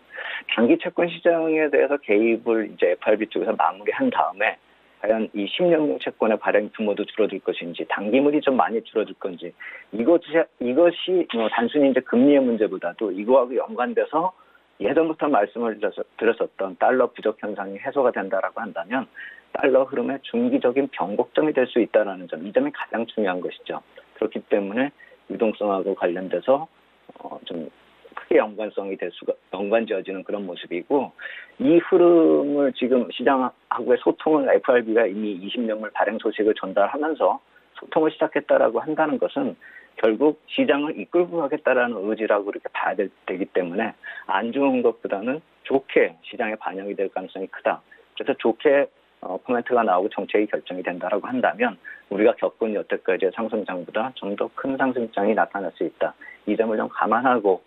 E: 단기 채권 시장에 대해서 개입을 이제 FRB 쪽에서 마무리한 다음에 과연 이 10년물 채권의 발행 규모도 줄어들 것인지, 단기물이 좀 많이 줄어들 건지, 이것이 단순히 이제 금리의 문제보다도 이거하고 연관돼서 예전부터 말씀을 드렸었던 달러 부족 현상이 해소가 된다라고 한다면 달러 흐름의 중기적인 변곡점이 될 수 있다는 점, 이 점이 가장 중요한 것이죠. 그렇기 때문에 유동성하고 관련돼서 좀 크게 연관지어지는 그런 모습이고, 이 흐름을 지금 시장하고의 소통을 FRB가 이미 20년물 발행 소식을 전달하면서 소통을 시작했다라고 한다는 것은 결국 시장을 이끌고 가겠다라는 의지라고 이렇게 봐야 되기 때문에 안 좋은 것보다는 좋게 시장에 반영이 될 가능성이 크다. 그래서 좋게 코멘트가 나오고 정책이 결정이 된다라고 한다면 우리가 겪은 여태까지의 상승장보다 좀 더 큰 상승장이 나타날 수 있다. 이 점을 좀 감안하고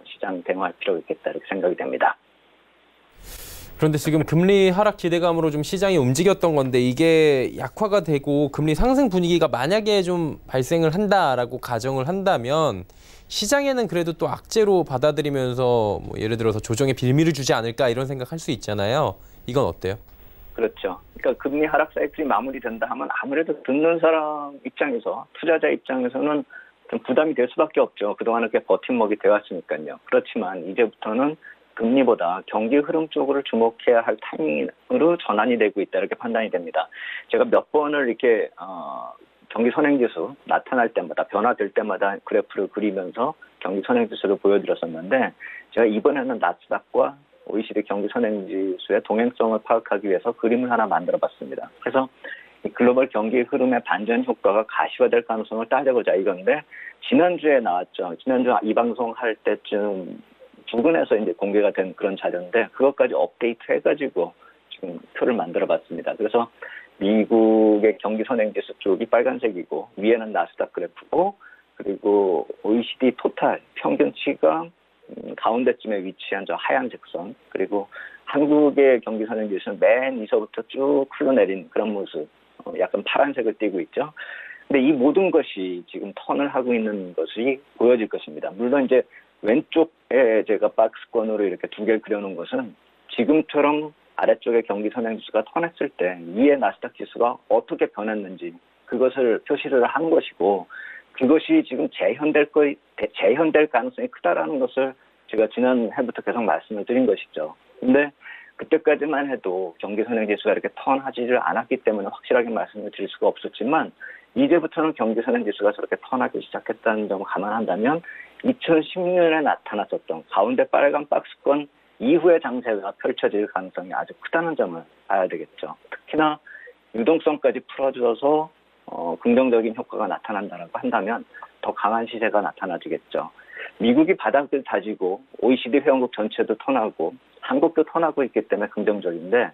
E: 시장 대응할 필요가 있겠다 이렇게 생각이 됩니다.
B: 그런데 지금 금리 하락 기대감으로 좀 시장이 움직였던 건데 이게 약화가 되고 금리 상승 분위기가 만약에 좀 발생을 한다라고 가정을 한다면 시장에는 그래도 또 악재로 받아들이면서 뭐 예를 들어서 조정의 빌미를 주지 않을까 이런 생각할 수 있잖아요. 이건 어때요?
E: 그렇죠. 그러니까 금리 하락 사이클이 마무리된다 하면 아무래도 듣는 사람 입장에서, 투자자 입장에서는 좀 부담이 될 수밖에 없죠. 그동안은 그렇게 버팀목이 되었으니까요. 그렇지만 이제부터는 금리보다 경기 흐름 쪽으로 주목해야 할 타이밍으로 전환이 되고 있다 이렇게 판단이 됩니다. 제가 몇 번을 이렇게 경기 선행지수 나타날 때마다, 변화될 때마다 그래프를 그리면서 경기 선행지수를 보여드렸었는데, 제가 이번에는 나스닥과 OECD 경기 선행지수의 동행성을 파악하기 위해서 그림을 하나 만들어봤습니다. 그래서 이 글로벌 경기 흐름의 반전 효과가 가시화될 가능성을 따져보자 이건데, 지난주에 나왔죠. 지난주 이 방송 할 때쯤 부근에서 이제 공개가 된 그런 자료인데, 그것까지 업데이트 해가지고 지금 표를 만들어봤습니다. 그래서 미국의 경기 선행지수 쪽이 빨간색이고 위에는 나스닥 그래프고, 그리고 OECD 토탈 평균치가 가운데쯤에 위치한 저 하얀색 선, 그리고 한국의 경기 선행지수는 맨 위서부터 쭉 흘러내린 그런 모습, 약간 파란색을 띠고 있죠. 근데 이 모든 것이 지금 턴을 하고 있는 것이 보여질 것입니다. 물론 이제 왼쪽에 제가 박스권으로 이렇게 두 개를 그려놓은 것은 지금처럼 아래쪽에 경기 선행지수가 턴했을 때 위에 나스닥 지수가 어떻게 변했는지 그것을 표시를 한 것이고, 그것이 지금 재현될 가능성이 크다라는 것을 제가 지난해부터 계속 말씀을 드린 것이죠. 근데 그때까지만 해도 경기 선행지수가 이렇게 턴하지를 않았기 때문에 확실하게 말씀을 드릴 수가 없었지만, 이제부터는 경기 선행지수가 저렇게 턴하기 시작했다는 점을 감안한다면 2016년에 나타났었던 가운데 빨간 박스권 이후의 장세가 펼쳐질 가능성이 아주 크다는 점을 봐야 되겠죠. 특히나 유동성까지 풀어줘서 긍정적인 효과가 나타난다고 한다면 더 강한 시세가 나타나지겠죠. 미국이 바닥을 다지고 OECD 회원국 전체도 턴하고 한국도 턴하고 있기 때문에 긍정적인데,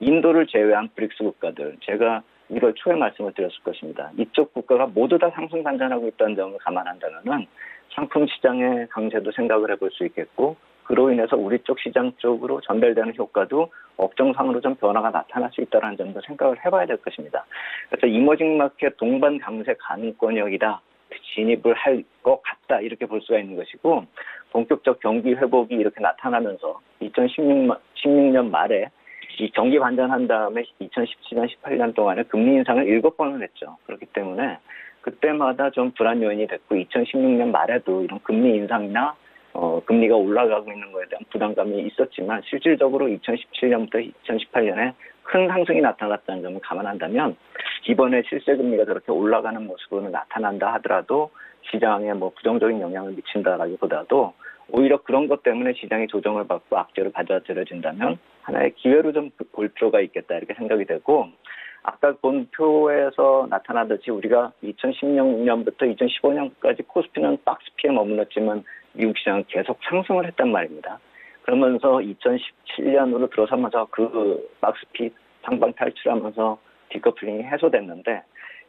E: 인도를 제외한 브릭스 국가들, 제가 1월 초에 말씀을 드렸을 것입니다. 이쪽 국가가 모두 다 상승 반전하고 있다는 점을 감안한다면 상품 시장의 강세도 생각을 해볼 수 있겠고, 그로 인해서 우리 쪽 시장 쪽으로 전달되는 효과도 업종상으로 좀 변화가 나타날 수 있다는 점도 생각을 해봐야 될 것입니다. 그래서 이머징 마켓 동반 강세 가능권역이다, 진입을 할 것 같다, 이렇게 볼 수가 있는 것이고, 본격적 경기 회복이 이렇게 나타나면서 2016년 말에 이 경기 반전한 다음에 2017년, 18년 동안에 금리 인상을 7번을 했죠. 그렇기 때문에 그때마다 좀 불안 요인이 됐고, 2016년 말에도 이런 금리 인상이나 금리가 올라가고 있는 것에 대한 부담감이 있었지만, 실질적으로 2017년부터 2018년에 큰 상승이 나타났다는 점을 감안한다면 이번에 실세금리가 저렇게 올라가는 모습으로 나타난다 하더라도 시장에 뭐 부정적인 영향을 미친다라기보다도 오히려 그런 것 때문에 시장이 조정을 받고 악재로 받아들여진다면 하나의 기회로 좀 볼 필요가 있겠다, 이렇게 생각이 되고, 아까 본 표에서 나타나듯이 우리가 2016년부터 2015년까지 코스피는 박스피에 머물렀지만 미국 시장은 계속 상승을 했단 말입니다. 그러면서 2017년으로 들어서면서 그 박스피 상방 탈출하면서 디커플링이 해소됐는데,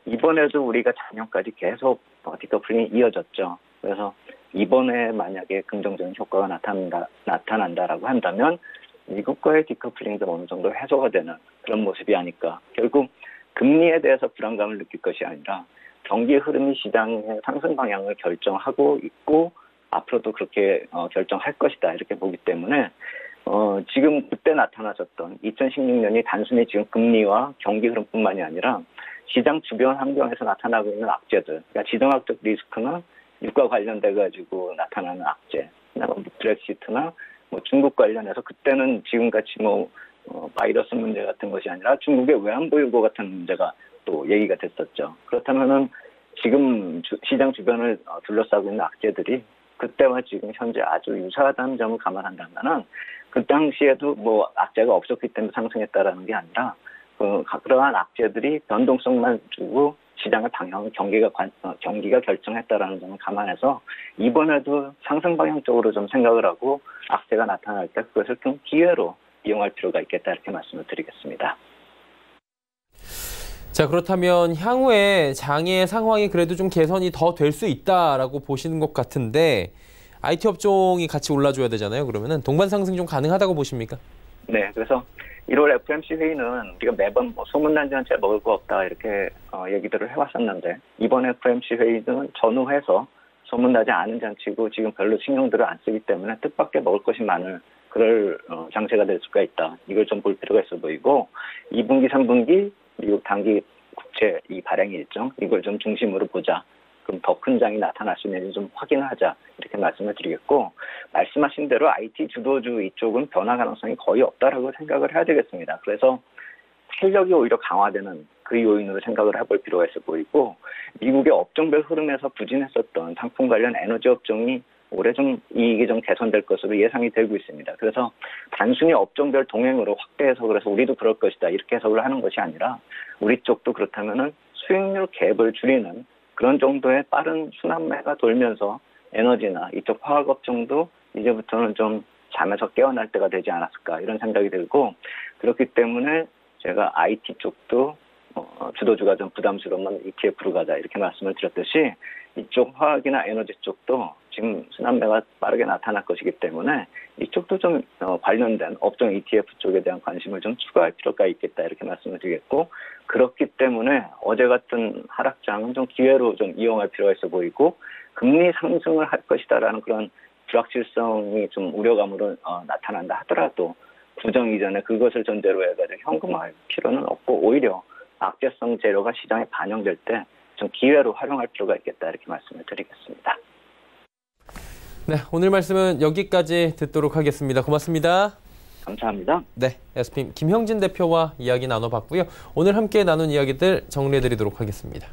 E: 이번에도 우리가 작년까지 계속 디커플링이 이어졌죠. 그래서 이번에 만약에 긍정적인 효과가 나타난다라고 한다면 미국과의 디커플링도 어느 정도 해소가 되는 그런 모습이 아닐까. 결국 금리에 대해서 불안감을 느낄 것이 아니라 경기 흐름이 시장의 상승 방향을 결정하고 있고 앞으로도 그렇게 결정할 것이다, 이렇게 보기 때문에 지금 그때 나타나셨던 2016년이 단순히 지금 금리와 경기 흐름뿐만이 아니라 시장 주변 환경에서 나타나고 있는 악재들, 그러니까 지정학적 리스크나 유가 관련돼 가지고 나타나는 악재, 브렉시트나 중국 관련해서 그때는 지금같이 바이러스 문제 같은 것이 아니라 중국의 외환 보유고 같은 문제가 또 얘기가 됐었죠. 그렇다면은 지금 시장 주변을 둘러싸고 있는 악재들이 그때와 지금 현재 아주 유사하다는 점을 감안한다면은 그 당시에도 악재가 없었기 때문에 상승했다라는 게 아니라 그러한 악재들이 변동성만 주고 시장의 방향, 경기가 결정했다라는 점을 감안해서 이번에도 상승 방향 쪽으로 좀 생각을 하고 악재가 나타날 때 그것을 좀 기회로 이용할 필요가 있겠다, 이렇게 말씀을 드리겠습니다.
B: 자, 그렇다면 향후에 장의 상황이 그래도 좀 개선이 더 될 수 있다라고 보시는 것 같은데, IT 업종이 같이 올라줘야 되잖아요. 그러면은 동반 상승 좀 가능하다고 보십니까?
E: 네, 그래서 1월 FOMC 회의는 우리가 매번 소문난 잔치에 먹을 거 없다, 이렇게 얘기들을 해왔었는데, 이번 FOMC 회의는 전후해서 소문나지 않은 잔치고 지금 별로 신경들을 안 쓰기 때문에 뜻밖의 먹을 것이 많을 그럴 장세가 될 수가 있다. 이걸 좀 볼 필요가 있어 보이고, 2분기, 3분기 미국 단기 국채 이 발행 일정, 이걸 좀 중심으로 보자. 그럼 더 큰 장이 나타날 수 있는지 좀 확인을 하자, 이렇게 말씀을 드리겠고, 말씀하신 대로 IT 주도주 이쪽은 변화 가능성이 거의 없다라고 생각을 해야 되겠습니다. 그래서 탄력이 오히려 강화되는 그 요인으로 생각을 해볼 필요가 있어 보이고, 미국의 업종별 흐름에서 부진했었던 상품 관련 에너지 업종이 올해 좀 이익이 좀 개선될 것으로 예상이 되고 있습니다. 그래서 단순히 업종별 동행으로 확대해서 그래서 우리도 그럴 것이다, 이렇게 해석을 하는 것이 아니라 우리 쪽도 그렇다면은 수익률 갭을 줄이는 그런 정도의 빠른 순환매가 돌면서 에너지나 이쪽 화학 업종도 이제부터는 좀 잠에서 깨어날 때가 되지 않았을까, 이런 생각이 들고, 그렇기 때문에 제가 IT 쪽도 주도주가 좀 부담스러우면 ETF로 가자, 이렇게 말씀을 드렸듯이 이쪽 화학이나 에너지 쪽도 지금 순환매가 빠르게 나타날 것이기 때문에 이쪽도 좀 관련된 업종 ETF 쪽에 대한 관심을 좀 추가할 필요가 있겠다 이렇게 말씀을 드리겠고, 그렇기 때문에 어제 같은 하락장은 좀 기회로 좀 이용할 필요가 있어 보이고, 금리 상승을 할 것이다라는 그런 불확실성이 좀 우려감으로 나타난다 하더라도 구정 이전에 그것을 전제로 해가지고 현금화할 필요는 없고, 오히려 악재성 재료가 시장에 반영될 때 좀 기회로 활용할 필요가 있겠다 이렇게 말씀을 드리겠습니다.
B: 네, 오늘 말씀은 여기까지 듣도록 하겠습니다. 고맙습니다.
E: 감사합니다.
B: 네, SPM 김형진 대표와 이야기 나눠봤고요. 오늘 함께 나눈 이야기들 정리해드리도록 하겠습니다.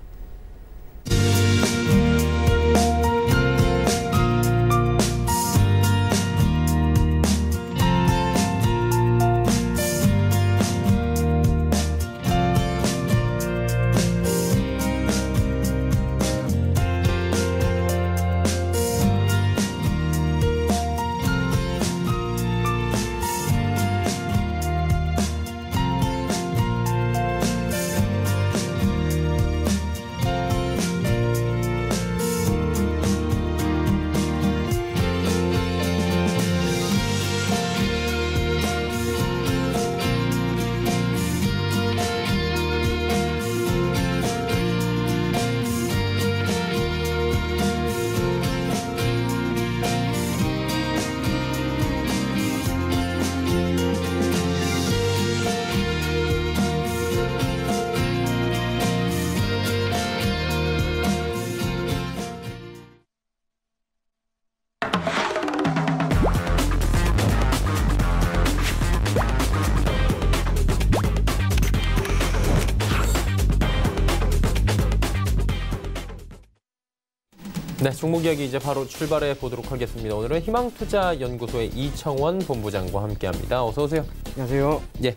B: 네, 종목 이야기 이제 바로 출발해 보도록 하겠습니다. 오늘은 희망투자연구소의 이청원 본부장과 함께합니다. 어서 오세요.
F: 안녕하세요.
B: 예,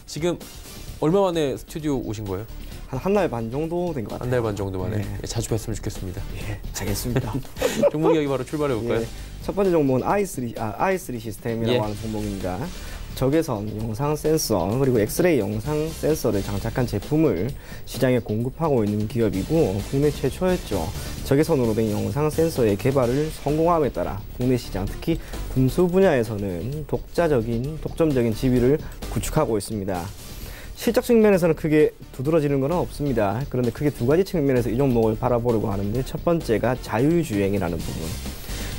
B: 지금 얼마 만에 스튜디오 오신 거예요?
F: 한 달 반 정도 된 것 같아요.
B: 한 달 반 정도 만에.
F: 네.
B: 예, 자주 뵀으면 좋겠습니다.
F: 예, 알겠습니다.
B: 종목 이야기 바로 출발해 볼까요?
F: 예, 첫 번째 종목은 i3 시스템이라고
B: 예.
F: 하는 종목입니다. 적외선 영상 센서 그리고 엑스레이 영상 센서를 장착한 제품을 시장에 공급하고 있는 기업이고, 국내 최초였죠. 적외선으로 된 영상 센서의 개발을 성공함에 따라 국내 시장, 특히 군수 분야에서는 독점적인 지위를 구축하고 있습니다. 실적 측면에서는 크게 두드러지는 건 없습니다. 그런데 크게 두 가지 측면에서 이 종목을 바라보려고 하는데, 첫 번째가 자율주행이라는 부분.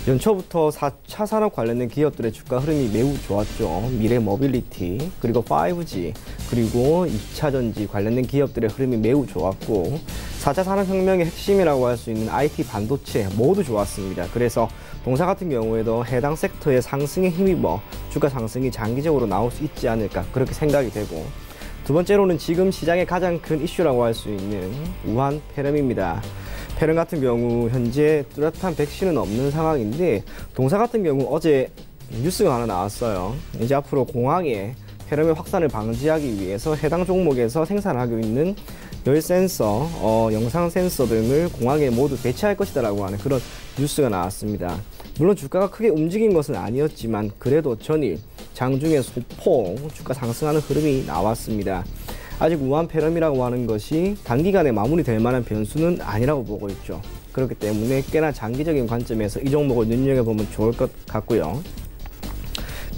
F: 연초부터 4차 산업 관련된 기업들의 주가 흐름이 매우 좋았죠. 미래 모빌리티, 그리고 5G, 그리고 2차 전지 관련된 기업들의 흐름이 매우 좋았고, 4차 산업혁명의 핵심이라고 할 수 있는 IT 반도체 모두 좋았습니다. 그래서 동사 같은 경우에도 해당 섹터의 상승에 힘입어 주가 상승이 장기적으로 나올 수 있지 않을까, 그렇게 생각이 되고, 두 번째로는 지금 시장의 가장 큰 이슈라고 할 수 있는 우한 폐렴입니다. 폐렴 같은 경우 현재 뚜렷한 백신은 없는 상황인데, 동사 같은 경우 어제 뉴스가 하나 나왔어요. 이제 앞으로 공항에 폐렴의 확산을 방지하기 위해서 해당 종목에서 생산하고 있는 열 센서, 영상 센서 등을 공항에 모두 배치할 것이다라고 하는 그런 뉴스가 나왔습니다. 물론 주가가 크게 움직인 것은 아니었지만 그래도 전일 장중에 소폭 주가 상승하는 흐름이 나왔습니다. 아직 우한 폐렴이라고 하는 것이 단기간에 마무리될 만한 변수는 아니라고 보고 있죠. 그렇기 때문에 꽤나 장기적인 관점에서 이 종목을 눈여겨보면 좋을 것 같고요.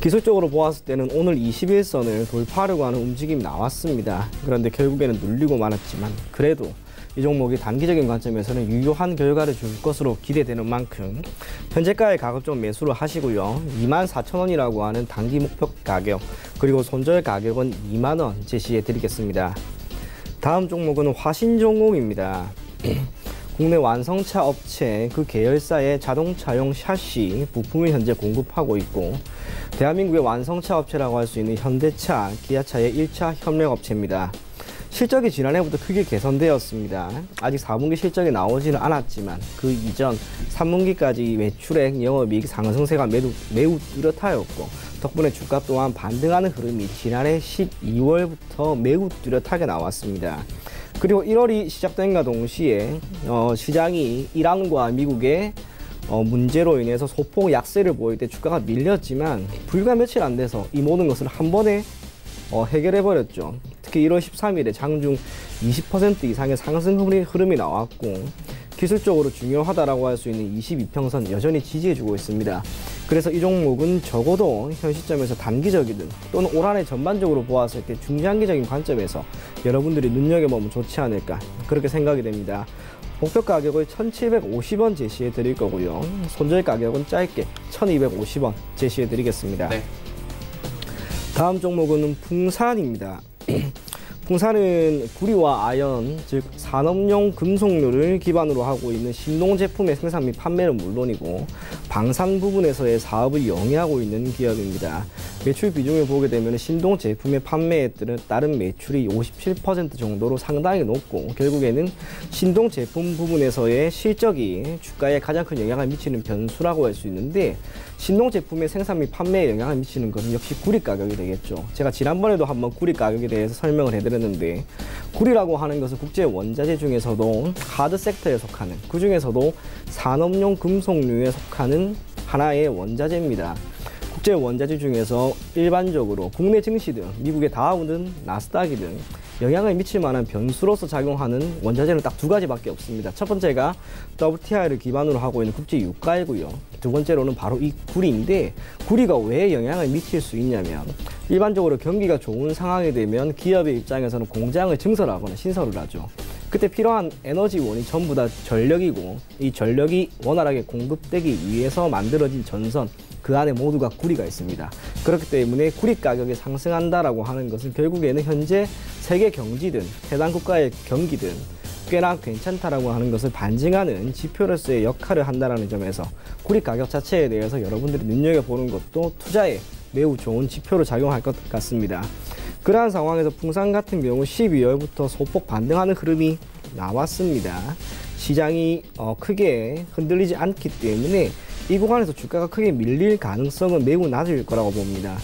F: 기술적으로 보았을 때는 오늘 21선을 돌파하려고 하는 움직임이 나왔습니다. 그런데 결국에는 눌리고 말았지만, 그래도 이 종목이 단기적인 관점에서는 유효한 결과를 줄 것으로 기대되는 만큼 현재가의 가급적 매수를 하시고요. 24,000원이라고 하는 단기 목표 가격, 그리고 손절 가격은 2만원 제시해 드리겠습니다. 다음 종목은 화신 종목입니다. 국내 완성차 업체 그 계열사의 자동차용 샤시 부품을 현재 공급하고 있고, 대한민국의 완성차 업체라고 할 수 있는 현대차, 기아차의 1차 협력업체입니다. 실적이 지난해부터 크게 개선되었습니다. 아직 4분기 실적이 나오지는 않았지만 그 이전 3분기까지 매출액, 영업이익 상승세가 매우 뚜렷하였고, 덕분에 주가 또한 반등하는 흐름이 지난해 12월부터 매우 뚜렷하게 나왔습니다. 그리고 1월이 시작된과 동시에 시장이 이란과 미국의 문제로 인해서 소폭 약세를 보일 때 주가가 밀렸지만, 불과 며칠 안 돼서 이 모든 것을 한 번에 해결해버렸죠. 특히 1월 13일에 장중 20% 이상의 상승 흐름이 나왔고, 기술적으로 중요하다라고 할 수 있는 22평선 여전히 지지해주고 있습니다. 그래서 이 종목은 적어도 현 시점에서 단기적이든 또는 올 한해 전반적으로 보았을 때 중장기적인 관점에서 여러분들이 눈여겨보면 좋지 않을까 그렇게 생각이 됩니다. 목표 가격을 1,750원 제시해 드릴 거고요. 손절 가격은 짧게 1,250원 제시해 드리겠습니다.
B: 네.
F: 다음 종목은 풍산입니다. 풍산은 구리와 아연, 즉 산업용 금속류를 기반으로 하고 있는 신동 제품의 생산 및 판매는 물론이고 방산 부분에서의 사업을 영위하고 있는 기업입니다. 매출 비중을 보게 되면 신동 제품의 판매에 따른 매출이 57% 정도로 상당히 높고 결국에는 신동 제품 부분에서의 실적이 주가에 가장 큰 영향을 미치는 변수라고 할 수 있는데 신동 제품의 생산 및 판매에 영향을 미치는 것은 역시 구리 가격이 되겠죠. 제가 지난번에도 한번 구리 가격에 대해서 설명을 해드렸는데 구리라고 하는 것은 국제 원자재 중에서도 하드 섹터에 속하는 그 중에서도 산업용 금속류에 속하는 하나의 원자재입니다. 국제 원자재 중에서 일반적으로 국내 증시든 미국의 다우든 나스닥이든 영향을 미칠 만한 변수로서 작용하는 원자재는 딱 두 가지밖에 없습니다. 첫 번째가 WTI를 기반으로 하고 있는 국제 유가이고요. 두 번째로는 바로 이 구리인데 구리가 왜 영향을 미칠 수 있냐면 일반적으로 경기가 좋은 상황이 되면 기업의 입장에서는 공장을 증설하거나 신설을 하죠. 그때 필요한 에너지원이 전부 다 전력이고 이 전력이 원활하게 공급되기 위해서 만들어진 전선 그 안에 모두가 구리가 있습니다. 그렇기 때문에 구리 가격이 상승한다라고 하는 것은 결국에는 현재 세계 경기든 해당 국가의 경기든 꽤나 괜찮다라고 하는 것을 반증하는 지표로서의 역할을 한다는 점에서 구리 가격 자체에 대해서 여러분들이 눈여겨보는 것도 투자에 매우 좋은 지표로 작용할 것 같습니다. 그러한 상황에서 풍산 같은 경우 12월부터 소폭 반등하는 흐름이 나왔습니다. 시장이 크게 흔들리지 않기 때문에 이 구간에서 주가가 크게 밀릴 가능성은 매우 낮을 거라고 봅니다.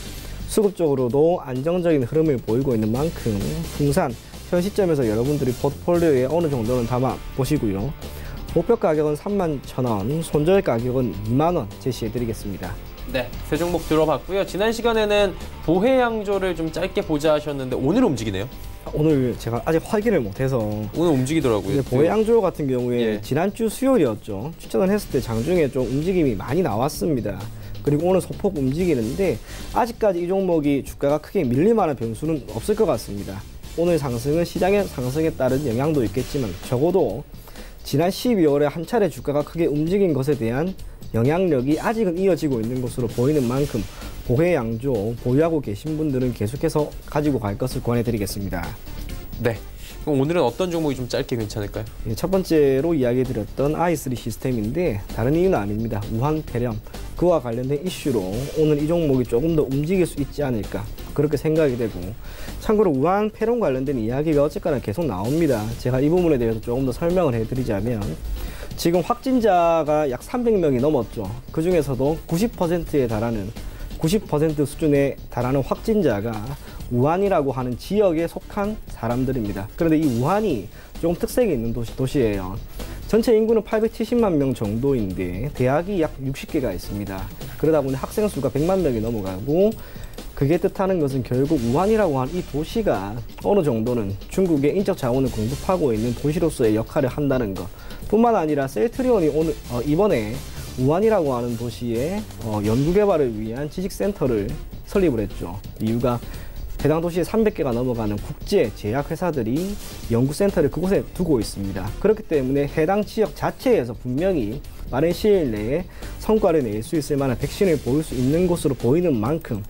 F: 수급적으로도 안정적인 흐름을 보이고 있는 만큼 풍산 현 시점에서 여러분들이 포트폴리오에 어느 정도는 담아 보시고요. 목표 가격은 31,000원, 손절 가격은 2만원 제시해 드리겠습니다.
B: 네, 세 종목 들어봤고요. 지난 시간에는 보해양조를 좀 짧게 보자 하셨는데 오늘 움직이네요.
F: 오늘 제가 아직 확인을 못해서
B: 오늘 움직이더라고요.
F: 보해양조 같은 경우에
B: 예.
F: 지난주 수요일이었죠. 추천을 했을 때 장중에 좀 움직임이 많이 나왔습니다. 그리고 오늘 소폭 움직이는데 아직까지 이 종목이 주가가 크게 밀릴 만한 변수는 없을 것 같습니다. 오늘 상승은 시장의 상승에 따른 영향도 있겠지만 적어도 지난 12월에 한 차례 주가가 크게 움직인 것에 대한 영향력이 아직은 이어지고 있는 것으로 보이는 만큼 보해양조 보유하고 계신 분들은 계속해서 가지고 갈 것을 권해드리겠습니다.
B: 네. 그럼 오늘은 어떤 종목이 좀 짧게 괜찮을까요?
F: 첫 번째로 이야기해드렸던 i3 시스템인데 다른 이유는 아닙니다. 우한 폐렴 그와 관련된 이슈로 오늘 이 종목이 조금 더 움직일 수 있지 않을까 그렇게 생각이 되고 참고로 우한 폐렴 관련된 이야기가 어쨌거나 계속 나옵니다. 제가 이 부분에 대해서 조금 더 설명을 해드리자면 지금 확진자가 약 300명이 넘었죠. 그 중에서도 90%에 달하는 90% 수준에 달하는 확진자가 우한이라고 하는 지역에 속한 사람들입니다. 그런데 이 우한이 조금 특색이 있는 도시예요. 전체 인구는 870만 명 정도인데 대학이 약 60개가 있습니다. 그러다 보니 학생 수가 100만 명이 넘어가고 그게 뜻하는 것은 결국 우한이라고 하는 이 도시가 어느 정도는 중국의 인적 자원을 공급하고 있는 도시로서의 역할을 한다는 것 뿐만 아니라 셀트리온이 이번에 우한이라고 하는 도시에 연구개발을 위한 지식센터를 설립을 했죠. 이유가 해당 도시에 300개가 넘어가는 국제 제약회사들이 연구센터를 그곳에 두고 있습니다. 그렇기 때문에 해당 지역 자체에서 분명히 빠른 시일 내에 성과를 낼 수 있을 만한 백신을 보일 수 있는 곳으로 보이는 만큼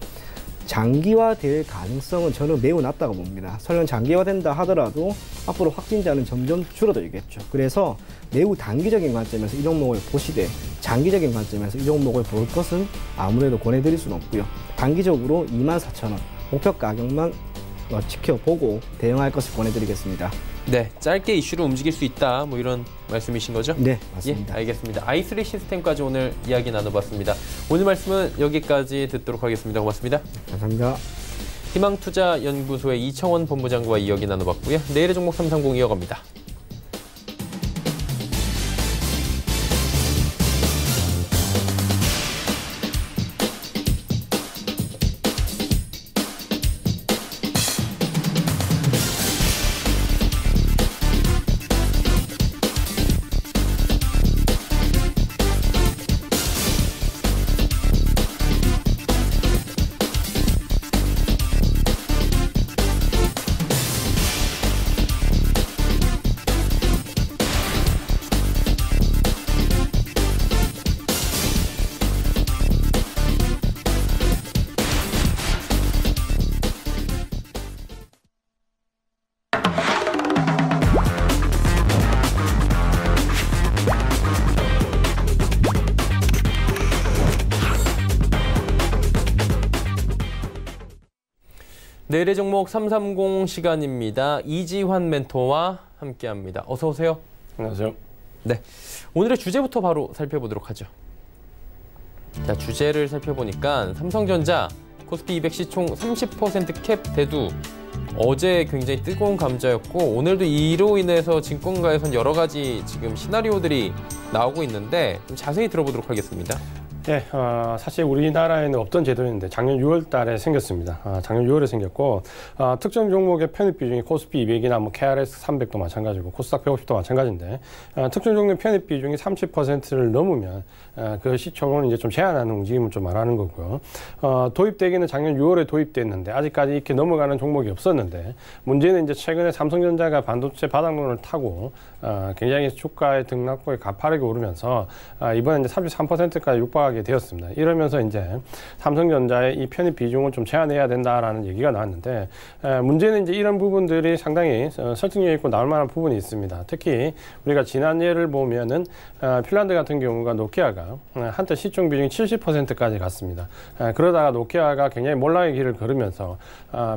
F: 장기화될 가능성은 저는 매우 낮다고 봅니다. 설령 장기화된다 하더라도 앞으로 확진자는 점점 줄어들겠죠. 그래서 매우 단기적인 관점에서 이 종목을 보시되 장기적인 관점에서 이 종목을 볼 것은 아무래도 권해드릴 수는 없고요. 단기적으로 24,000원 목표 가격만 지켜보고 대응할 것을 권해드리겠습니다.
B: 네, 짧게 이슈로 움직일 수 있다 뭐 이런 말씀이신 거죠?
F: 네, 맞습니다.
B: 예, 알겠습니다. i3 시스템까지 오늘 이야기 나눠봤습니다. 오늘 말씀은 여기까지 듣도록 하겠습니다. 고맙습니다.
F: 감사합니다.
B: 희망투자연구소의 이청원 본부장과 이야기 나눠봤고요. 내일의 종목 330 이어갑니다. 내일의 종목 330 시간입니다. 이지환 멘토와 함께합니다. 어서 오세요.
G: 안녕하세요.
B: 네, 오늘의 주제부터 바로 살펴보도록 하죠. 자, 주제를 살펴보니까 삼성전자 코스피 200 시총 30% 캡 대두. 어제 굉장히 뜨거운 감자였고 오늘도 이로 인해서 증권가에선 여러 가지 지금 시나리오들이 나오고 있는데 좀 자세히 들어보도록 하겠습니다.
G: 예, 사실 우리나라에는 없던 제도였는데 작년 6월 달에 생겼습니다. 작년 6월에 생겼고 특정 종목의 편입 비중이 코스피 200이나 뭐 KRS 300도 마찬가지고 코스닥 150도 마찬가지인데 특정 종목의 편입 비중이 30%를 넘으면 그 시총을 이제 좀 제한하는 움직임을 좀 말하는 거고요. 도입되기는 작년 6월에 도입됐는데 아직까지 이렇게 넘어가는 종목이 없었는데 문제는 이제 최근에 삼성전자가 반도체 바닥론을 타고 굉장히 주가의 등락폭이 가파르게 오르면서 이번에 이제 33%까지 육박하게 되었습니다. 이러면서 이제 삼성전자의 이 편입 비중을 좀 제한해야 된다라는 얘기가 나왔는데 문제는 이제 이런 부분들이 상당히 설득력 있고 나올 만한 부분이 있습니다. 특히 우리가 지난 예를 보면은 핀란드 같은 경우가 노키아가 한때 시총 비중이 70%까지 갔습니다. 그러다가 노키아가 굉장히 몰락의 길을 걸으면서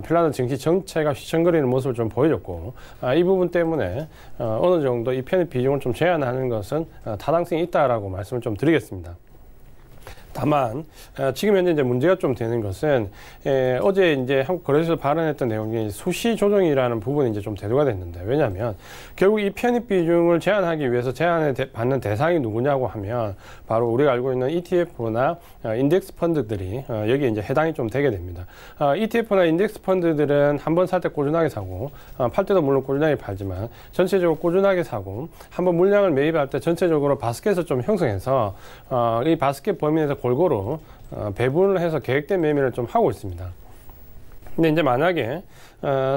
G: 핀란드 증시 전체가 휘청거리는 모습을 좀 보여줬고 이 부분 때문에 어느 정도 이 편입 비중을 좀 제한하는 것은 타당성이 있다라고 말씀을 좀 드리겠습니다. 다만 지금 현재 이제 문제가 좀 되는 것은 어제 이제 한국거래소에서 발언했던 내용이 수시 조정이라는 부분이 이제 좀 대두가 됐는데 왜냐하면 결국 이 편입 비중을 제한하기 위해서 제한을 받는 대상이 누구냐고 하면 바로 우리가 알고 있는 ETF나 인덱스 펀드들이 여기에 이제 해당이 좀 되게 됩니다. ETF나 인덱스 펀드들은 한번 살 때 꾸준하게 사고 팔 때도 물론 꾸준하게 팔지만 전체적으로 꾸준하게 사고 한번 물량을 매입할 때 전체적으로 바스켓을 좀 형성해서 이 바스켓 범위 내에서 골고루 배분을 해서 계획된 매매를 좀 하고 있습니다. 근데 이제 만약에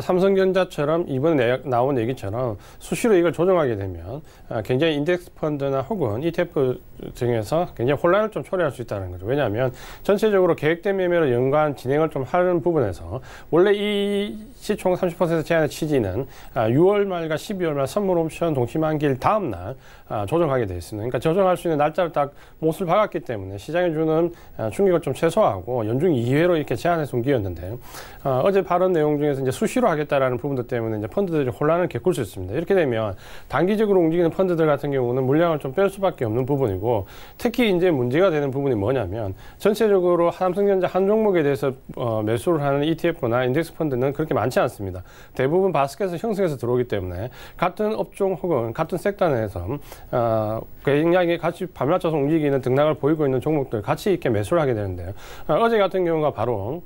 G: 삼성전자처럼 이번에 나온 얘기처럼 수시로 이걸 조정하게 되면 굉장히 인덱스 펀드나 혹은 ETF 등에서 굉장히 혼란을 좀 초래할 수 있다는 거죠. 왜냐하면 전체적으로 계획된 매매로 연간 진행을 좀 하는 부분에서 원래 이 시총 30% 제한의 취지는 6월 말과 12월 말 선물 옵션 동시만기일 다음 날 조정하게 되어 있습니다. 그러니까 조정할 수 있는 날짜를 딱 못을 박았기 때문에 시장에 주는 충격을 좀 최소화하고 연중 2회로 이렇게 제한해서 옮기었는데 어제 발언 내용 중에서 이제 수시로 하겠다라는 부분들 때문에 이제 펀드들이 혼란을 겪을 수 있습니다. 이렇게 되면 단기적으로 움직이는 펀드들 같은 경우는 물량을 좀 뺄 수밖에 없는 부분이고 특히 이제 문제가 되는 부분이 뭐냐면 전체적으로 삼성전자 한 종목에 대해서 매수를 하는 ETF나 인덱스 펀드는 그렇게 많지 않습니다. 대부분 바스켓을 형성해서 들어오기 때문에 같은 업종 혹은 같은 섹터 내에서 굉장히 같이 발맞춰서 움직이는 등락을 보이고 있는 종목들 같이 이렇게 매수를 하게 되는데요. 어제 같은 경우가 바로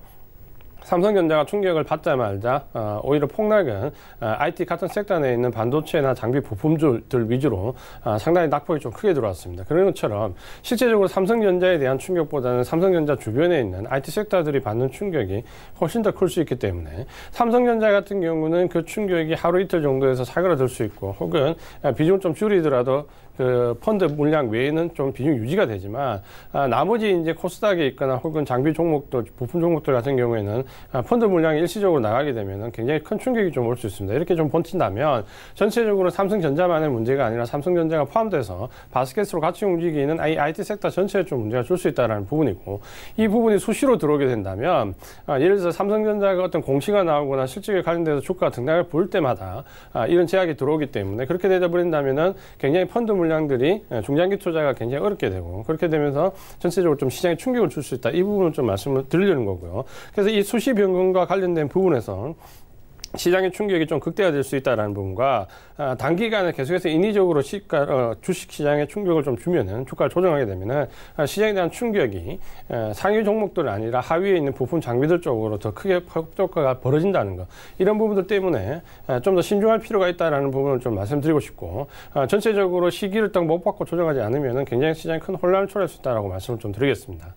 G: 삼성전자가 충격을 받자마자 오히려 폭락은 IT 같은 섹터 내에 있는 반도체나 장비 부품들 위주로 상당히 낙폭이 좀 크게 들어왔습니다. 그런 것처럼 실제적으로 삼성전자에 대한 충격보다는 삼성전자 주변에 있는 IT 섹터들이 받는 충격이 훨씬 더 클 수 있기 때문에 삼성전자 같은 경우는 그 충격이 하루 이틀 정도에서 사그라들 수 있고 혹은 비중을 좀 줄이더라도 그 펀드 물량 외에는 좀 비중 유지가 되지만 나머지 이제 코스닥에 있거나 혹은 장비 종목들, 부품 종목들 같은 경우에는 펀드 물량이 일시적으로 나가게 되면 굉장히 큰 충격이 좀 올 수 있습니다. 이렇게 좀 번친다면 전체적으로 삼성전자만의 문제가 아니라 삼성전자가 포함돼서 바스켓으로 같이 움직이는 IT 섹터 전체에 좀 문제가 줄 수 있다는 부분이고 이 부분이 수시로 들어오게 된다면 예를 들어서 삼성전자가 어떤 공시가 나오거나 실적에 관련돼서 주가 등락을 볼 때마다 이런 제약이 들어오기 때문에 그렇게 되다 버린다면은 굉장히 펀드 물량들이 중장기 투자가 굉장히 어렵게 되고 그렇게 되면서 전체적으로 좀 시장에 충격을 줄 수 있다. 이 부분을 좀 말씀을 드리려는 거고요. 그래서 이 수시 변경과 관련된 부분에서 시장의 충격이 좀 극대화될 수 있다는 부분과 단기간에 계속해서 인위적으로 주식 시장에 충격을 좀 주면은 주가를 조정하게 되면은 시장에 대한 충격이 상위 종목들이 아니라 하위에 있는 부품 장비들 쪽으로 더 크게 효과가 벌어진다는 것 이런 부분들 때문에 좀 더 신중할 필요가 있다는 부분을 좀 말씀드리고 싶고 전체적으로 시기를 딱 못 받고 조정하지 않으면은 굉장히 시장에 큰 혼란을 초래할 수 있다라고 말씀을 좀 드리겠습니다.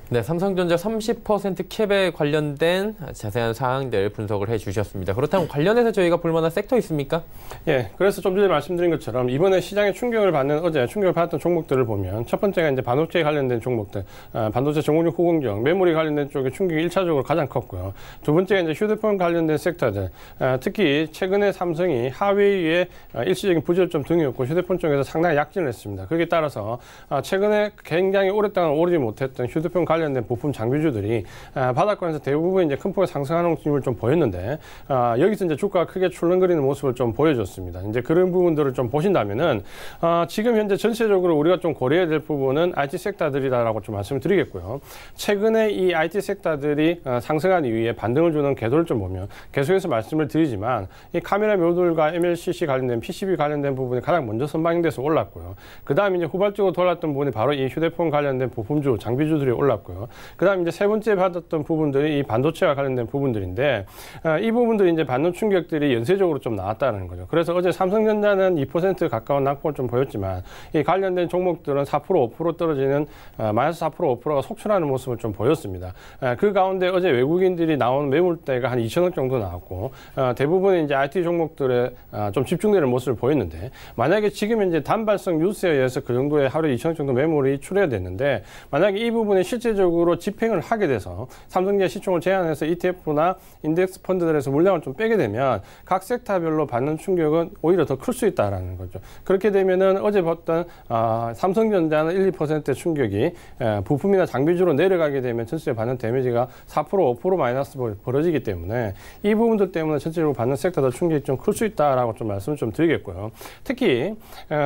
B: 네, 삼성전자 30% 캡에 관련된 자세한 사항들 분석을 해주셨습니다. 그렇다면 관련해서 저희가 볼만한 섹터 있습니까?
G: 예, 그래서 좀 전에 말씀드린 것처럼 이번에 시장에 충격을 받는 어제 충격을 받았던 종목들을 보면 첫 번째가 이제 반도체에 관련된 종목들, 반도체 전공용 후공정, 메모리 관련된 쪽에 충격이 1차적으로 가장 컸고요. 두 번째가 이제 휴대폰 관련된 섹터들, 특히 최근에 삼성이 하웨이의 일시적인 부실점 등이었고 휴대폰 쪽에서 상당히 약진을 했습니다. 거기에 따라서 최근에 굉장히 오랫동안 오르지 못했던 휴대폰 관련된 부품 장비주들이 바닥권에서 대부분 이제 큰 폭의 상승하는 힘을 좀 보였는데 여기서 이제 주가가 크게 출렁거리는 모습을 좀 보여줬습니다. 이제 그런 부분들을 좀 보신다면은 지금 현재 전체적으로 우리가 좀 고려해야 될 부분은 IT 섹터들이다라고 좀 말씀을 드리겠고요. 최근에 이 IT 섹터들이 상승한 이후에 반등을 주는 궤도를 좀 보면 계속해서 말씀을 드리지만 이 카메라 모듈과 MLCC 관련된 PCB 관련된 부분이 가장 먼저 선방돼서 올랐고요. 그 다음에 이제 후발적으로 돌았던 부분이 바로 이 휴대폰 관련된 부품주, 장비주들이 올랐고요. 그 다음에 이제 세 번째 받았던 부분들이 이 반도체와 관련된 부분들인데 이 부분들이 이제 받는 충격들이 연쇄적으로 좀 나왔다는 거죠. 그래서 어제 삼성전자는 2% 가까운 낙폭을 좀 보였지만 이 관련된 종목들은 4%, 5% 떨어지는 마이너스 4%, 5%가 속출하는 모습을 좀 보였습니다. 그 가운데 어제 외국인들이 나온 매물대가 한 2천억 정도 나왔고 대부분 이제 IT 종목들에 좀 집중되는 모습을 보였는데 만약에 지금 이제 단발성 뉴스에 의해서 그 정도의 하루에 2천억 정도 매물이 출회가 됐는데 만약에 이 부분이 실제적으로 집행을 하게 돼서 삼성전자 시총을 제한해서 ETF나 인덱스 펀드들에서 물량을 좀 빼게 되면 각 섹터별로 받는 충격은 오히려 더 클 수 있다라는 거죠. 그렇게 되면은 어제 봤던 삼성전자는 1, 2%의 충격이 부품이나 장비주로 내려가게 되면 전체적으로 받는 데미지가 4%, 5% 마이너스 벌어지기 때문에 이 부분들 때문에 전체적으로 받는 섹터도 충격이 좀 클 수 있다라고 좀 말씀을 좀 드리겠고요. 특히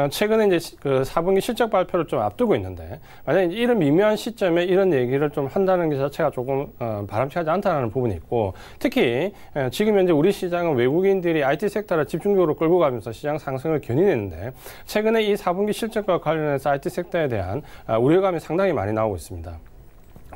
G: 최근에 이제 그 4분기 실적 발표를 좀 앞두고 있는데 만약에 이런 미묘한 시점에 이런 얘기를 좀 한다는 게 자체가 조금 바람직하지 않다는 부분이 있고 특히 지금 현재 우리 시장은 외국인들이 IT 섹터를 집중적으로 끌고 가면서 시장 상승을 견인했는데 최근에 이 4분기 실적과 관련해서 IT 섹터에 대한 우려감이 상당히 많이 나오고 있습니다.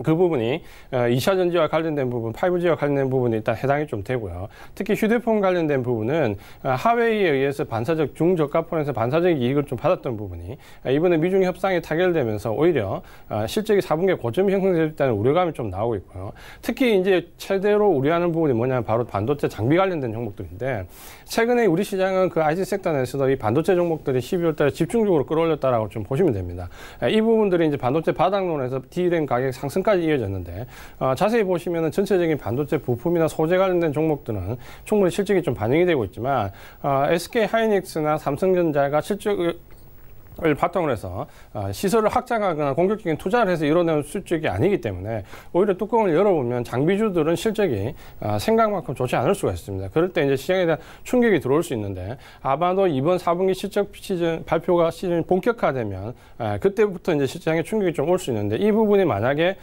G: 그 부분이 2차 전지와 관련된 부분, 5G와 관련된 부분이 일단 해당이 좀 되고요. 특히 휴대폰 관련된 부분은 하웨이에 의해서 반사적 중저가폰에서 반사적 이익을 좀 받았던 부분이 이번에 미중 협상이 타결되면서 오히려 실적이 4분기에 고점이 형성될 수 있다는 우려감이 좀 나오고 있고요. 특히 이제 최대로 우려하는 부분이 뭐냐면 바로 반도체 장비 관련된 종목들인데 최근에 우리 시장은 그 IT 섹터 내에서도 이 반도체 종목들이 12월 달에 집중적으로 끌어올렸다라고 좀 보시면 됩니다. 이 부분들이 이제 반도체 바닥론에서 D램 가격 상승까지 이어졌는데 자세히 보시면은 전체적인 반도체 부품이나 소재 관련된 종목들은 충분히 실적이 좀 반영이 되고 있지만 SK 하이닉스나 삼성전자가 실적을 바탕으로 해서 시설을 확장하거나 공격적인 투자를 해서 이뤄내는 실적이 아니기 때문에 오히려 뚜껑을 열어보면 장비주들은 실적이 생각만큼 좋지 않을 수가 있습니다. 그럴 때 이제 시장에 대한 충격이 들어올 수 있는데 아마도 이번 4분기 실적 시즌 발표가 시즌이 본격화되면 그때부터 이제 시장에 충격이 좀 올 수 있는데 이 부분이 만약에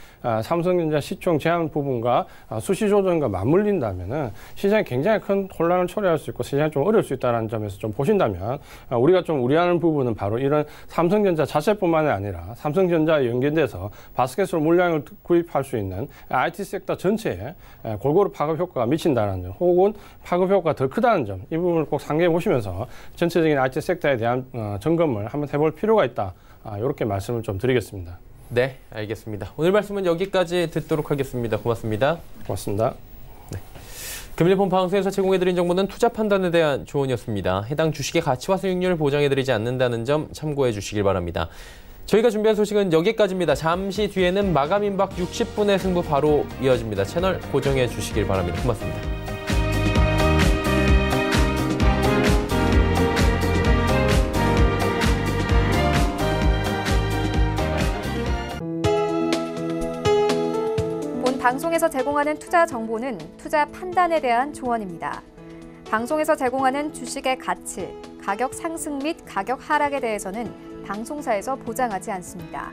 G: 삼성전자 시총 제한 부분과 수시 조정과 맞물린다면은 시장에 굉장히 큰 혼란을 초래할 수 있고 시장이 좀 어려울 수 있다는 점에서 좀 보신다면 우리가 좀 우려하는 부분은 바로 이런 삼성전자 자체뿐만이 아니라 삼성전자에 연계돼서 바스켓으로 물량을 구입할 수 있는 IT 섹터 전체에 골고루 파급 효과가 미친다는 점, 혹은 파급 효과가 더 크다는 점, 이 부분을 꼭 상기해 보시면서 전체적인 IT 섹터에 대한 점검을 한번 해볼 필요가 있다. 이렇게 말씀을 좀 드리겠습니다.
B: 네, 알겠습니다. 오늘 말씀은 여기까지 듣도록 하겠습니다. 고맙습니다.
G: 고맙습니다.
B: 금일폰 방송에서 제공해드린 정보는 투자 판단에 대한 조언이었습니다. 해당 주식의 가치와 수익률을 보장해드리지 않는다는 점 참고해 주시길 바랍니다. 저희가 준비한 소식은 여기까지입니다. 잠시 뒤에는 마감 임박 60분의 승부 바로 이어집니다. 채널 고정해 주시길 바랍니다. 고맙습니다.
A: 방송에서 제공하는 투자 정보는 투자 판단에 대한 조언입니다. 방송에서 제공하는 주식의 가치, 가격 상승 및 가격 하락에 대해서는 방송사에서 보장하지 않습니다.